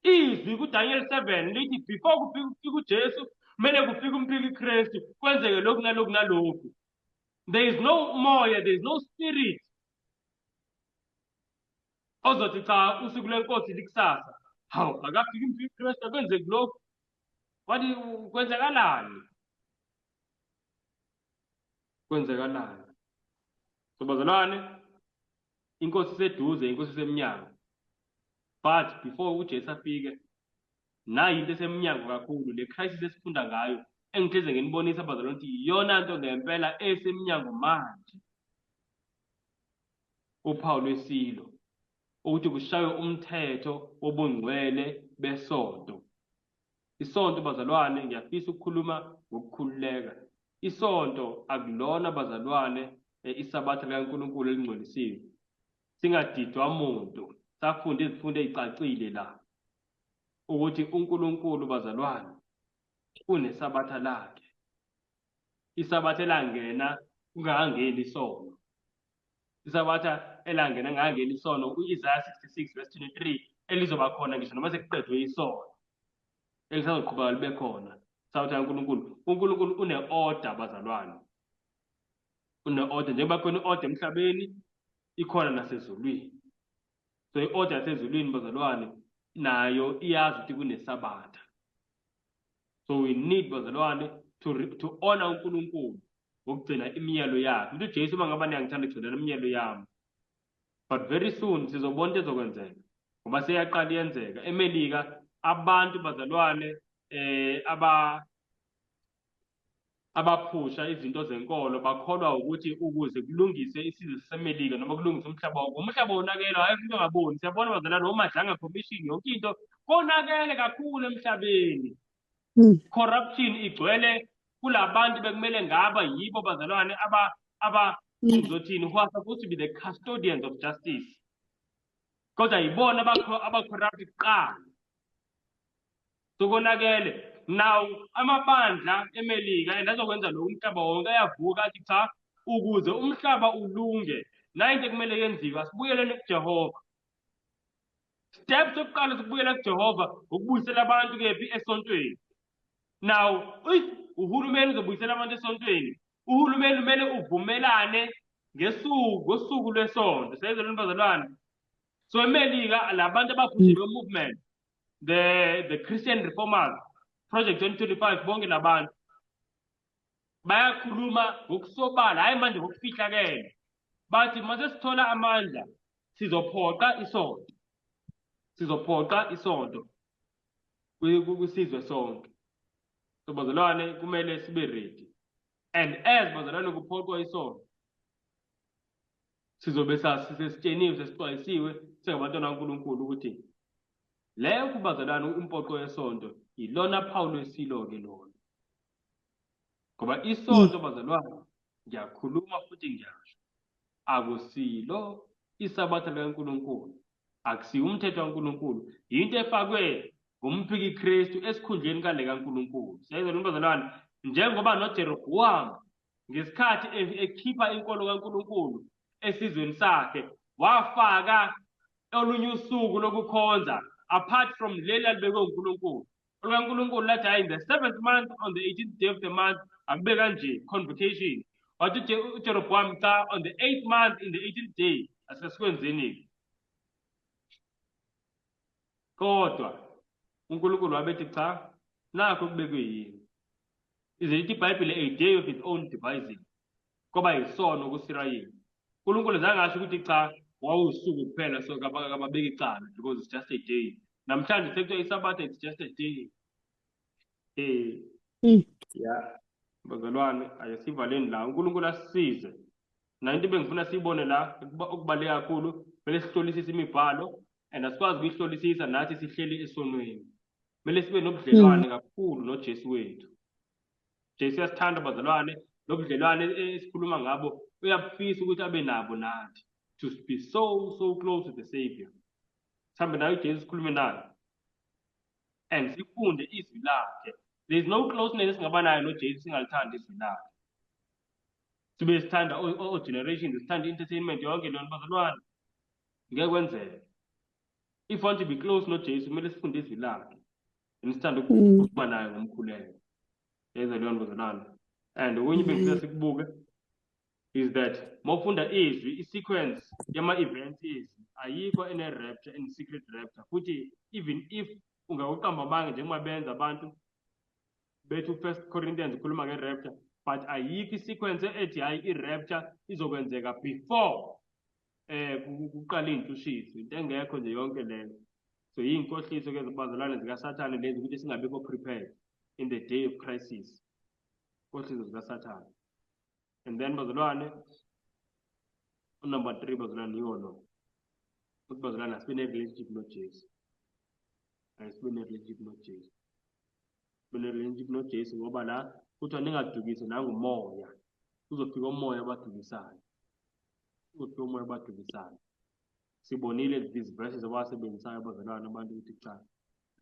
Izwi kuDaniel 7 lithi before kufika uJesu kumele kufike umphiki Kristu kwenzeke lokhu nalokhu nalokhu. There is no moya, there is no spirit ozothi cha usuku lwenkosi likusasa hawu akafika umphiki Kristu kwenzeke lokhu. Wathi kwenzakalani? So bazalwane, inkosi iseduze, inkosi isemnyango. But before uJesu afike, nayi into esemnyango kakhulu, le crisis esifunda ngayo engihleze nginibonisa bazalwane ukuthi iyona nto ngempela esemnyango manje. uPaul wesilo ukuthi kushaywe umthetho wobungcwele besonto. Isonto bazalwane, ngiyafisa ukukhuluma ngokukhululeka. Isonto akulona bazalwane isabatha likaNkulunkulu elingcwelisiwe. Singadidwa muntu, safunda izifundo ezicacile la ukuthi uNkulunkulu bazalwane unesabatha lakhe. Isabatha elangena ungangeni isono. Isabatha elangena ngangeni isono u-Isaiah 66:23 elizoba khona ngisho noma sekuqedwe isono, elisazoqhubeka libe khona. Sabatha uNkulunkulu. uNkulunkulu une-order bazalwane, une-order njengoba khona i-order emhlabeni ikhona nasezulwini. So i-order yasezulwini bazalwane nayo iyazi ukuthi kunesabatha. So we need bazalwane to honor uNkulunkulu ngokugcina imiyalo yakhe. Uthi uJesu mangaba ngithanda ukugcina imiyalo yami. But very soon sizobona into ezokwenzeka ngoba seyaqala iyenzeka. eMelika abantu bazalwane abaphusha izinto zenkolo bakholwa ukuthi ukuze kulungise isizwe seMelika noma kulungise umhlaba wonke, umhlaba wonakelwa hayi into ngaboni. Siyabona bazalwane omadlanga commission yonke into konakele kakhulu emhlabeni. Corruption igcwele kulabantu bekumele ngaba yibo bazalwane ngizothini, who are supposed to be the custodians of justice, kodwa yibona aba-corrupt kuqala. Sokonakele. Now amabandla eMelika andazokwenza lo umhlaba wonke ayavuka athi cha ukuze umhlaba ulunge nayo into kumele yenziwe asibuyeleni kuJehova. Steps sokuqala sokubuyela kuJehova ukubuyisela abantu kephi esontweni. Now uhulumeni uzobuyisela abantu esontweni. Uhulumeni kumele uvumelane ngosuku lwesonto. Siyezwe bazalwane. So eMelika labantu abaphushelwe movement the Christian Reformers, Project 2025, bonke labantu bayakhuluma ngokusobala, hayi manje ngokufihlakele. Bathi mase sithola amandla sizophoqa isonto. Sizophoqa isonto kwisizwe sonke. So bazalwane kumele sibe ready. And as bazalwane kuphoqwa isonto, sizobe sesitsheniwe sesixwayisiwe singabantwana kaNkulunkulu ukuthi leyo kubazalwane impoqo yesonto ilona Pawulo esilo-ke lona. Ngoba isonto bazalwane ngiyakhuluma futhi ngiyasho akusilo isabatha likaNkulunkulu, akusiyo umthetho kaNkulunkulu, into efakwe ngumphiki Kristu esikhundleni kale kaNkulunkulu. Siyayizwa bazalwane, njengoba noJerobowamu ngesikhathi ekhipha inkolo kaNkulunkulu esizweni sakhe wafaka olunye usuku lokukhonza apart from leli alibekwe uNkulunkulu. UNkulunkulu lathi hayi, in the 7th month on the 18th day of the month akube kanje convocation. Wathi uJerobowamu cha, on the 8th month in the 18th day asesikwenzeni. Kodwa uNkulunkulu wabethi cha, nakho kubekwe yini. Ize lithi iBhayibheli a day of its own devising, koba yisono kuSirayeli. uNkulunkulu zange asho ukuthi cha wawusuku kuphela so kababeka icala because it's just a day. Namhlanje sekuthiwa isabatha it's just a day. Yeah, bazalwane ayasivaleni la, uNkulunkulu asisize. Into bengifuna siyibone la okubaluleke kakhulu, kumele sihlolisise imibhalo and asikwazi ukuyihlolisisa nathi sihleli esonweni. Kumele sibe nobudlelwane kakhulu noJesu wethu. Jesu uyasithanda bazalwane, nobudlelwane esikhuluma ngabo uyabufisa ukuthi abe nabo nathi, to be so close to the Savior. Sihambe naye uJesu sikhulume naye and sifunde izwi lakhe. There is no closeness esingaba nayo noJesu singalithandi izwi lakhe. Sibe sithanda generations, sithanda entertainment yonke lona bazalwane, ngeke kwenzeke. If you want to be close noJesu kumele sifunde izwi lakhe and sithanda ukukhuluma naye ngomkhuleko. Yeza leyo bazalwane. And okunye bengifuna sikubuke is that mawufunda izwi, i-sequence yama-events izwi ayikho ene-rapture, in-secret rapture. Futhi even if ungakuqamba bange njengoba benza abantu bethu 1 Corinthians ukhuluma nge-rapture, but ayikho i-sequence ethi hayi i-rapture izokwenzeka before kuqala iy'ntushiso. Into engekho nje yonke leyo. So yiy'nkohliso-ke zibazalwane zikaSathane lezi ukuthi singabikho prepared in the day of crisis. Inkohliso zikaSathane. And then bazalwane, number 3 bazalwane yiwo lo. Ukuthi bazalwane asibe ne-relationship noJesu. Asibe ne-relationship noJesu. Asibe ne-relationship noJesu ngoba la kuthiwa ningadukisi nangumoya. Kuzofika umoya abadukisayo. Kuzofika umoya abadukisayo. Sibonile these verses abasebenzisayo bazalwane abantu ukuthi cha,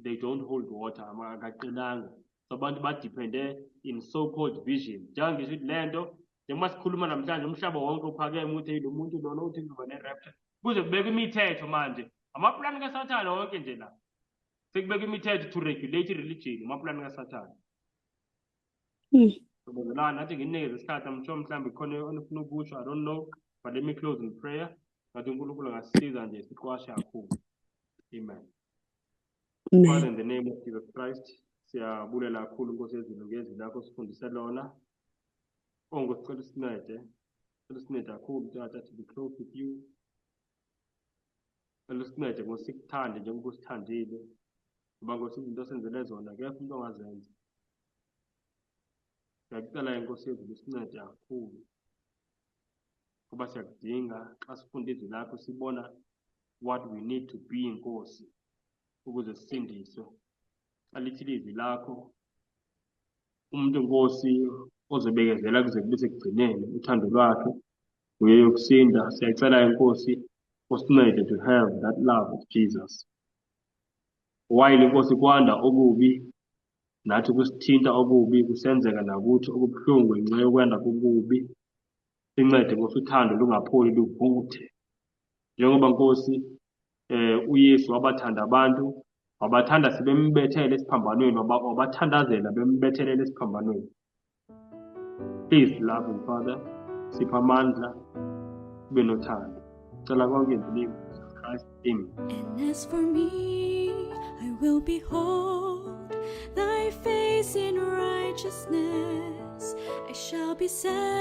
they don't hold water, akaqinanga. So abantu badepende in so-called vision. Njengoba ngisho ukuthi lento njengoba sikhuluma namhlanje umhlaba wonke uphakeme ukuthi lo muntu lona uthi kuzoba ne-rapture. Kuze kubekwe imithetho manje. Amaplani kaSathane wonke nje la. Sekubekwe imithetho to regulate religion, amaplani kaSathane. So bazalwane nathi nginikeze isikhathi amsho mhlawumbe khona onifuna ukusho, I don't know, but let me close in prayer. Ngathi uNkulunkulu angasisiza nje siqwashe kakhulu. Amen. Father, in the name of Jesus Christ, siyabulela kakhulu Nkosi yezulu ngezwi lakho sifundise lona. Ngicela usincede kakhulu Tata to be close with you. Ngicela usincede ngosikuthande njengoba usithandile. Ngoba Nkosi izinto osenzele zona akekho umuntu ongazenza. Ngiyacela Nkosi yezulu usincede kakhulu. Ngoba siyakudinga xa sifunda izwi lakho sibona what we need to be Nkosi ukuze sisindiswe. Alithi izwi lakho umuntu Nkosi ozobekezela kuze kube sekugcineni uthando lwakhe uye yokusinda. Siyacela Nkosi usincede to have that love of Jesus. While Nkosi kwanda okubi nathi kusithinta okubi kusenzeka nakuthi okubuhlungu ngenxa yokwenda kokubi, sincede Nkosi uthando lungapholi luvuthe. Njengoba Nkosi uYesu wabathanda abantu, wabathanda sibembethele esiphambanweni, wabathandazela bembethelele esiphambanweni. Please, loving Father, sipha amandla, ube nothando. Cela konke endlini Christ in me. And as for me, I will behold thy face in righteousness. I shall be satisfied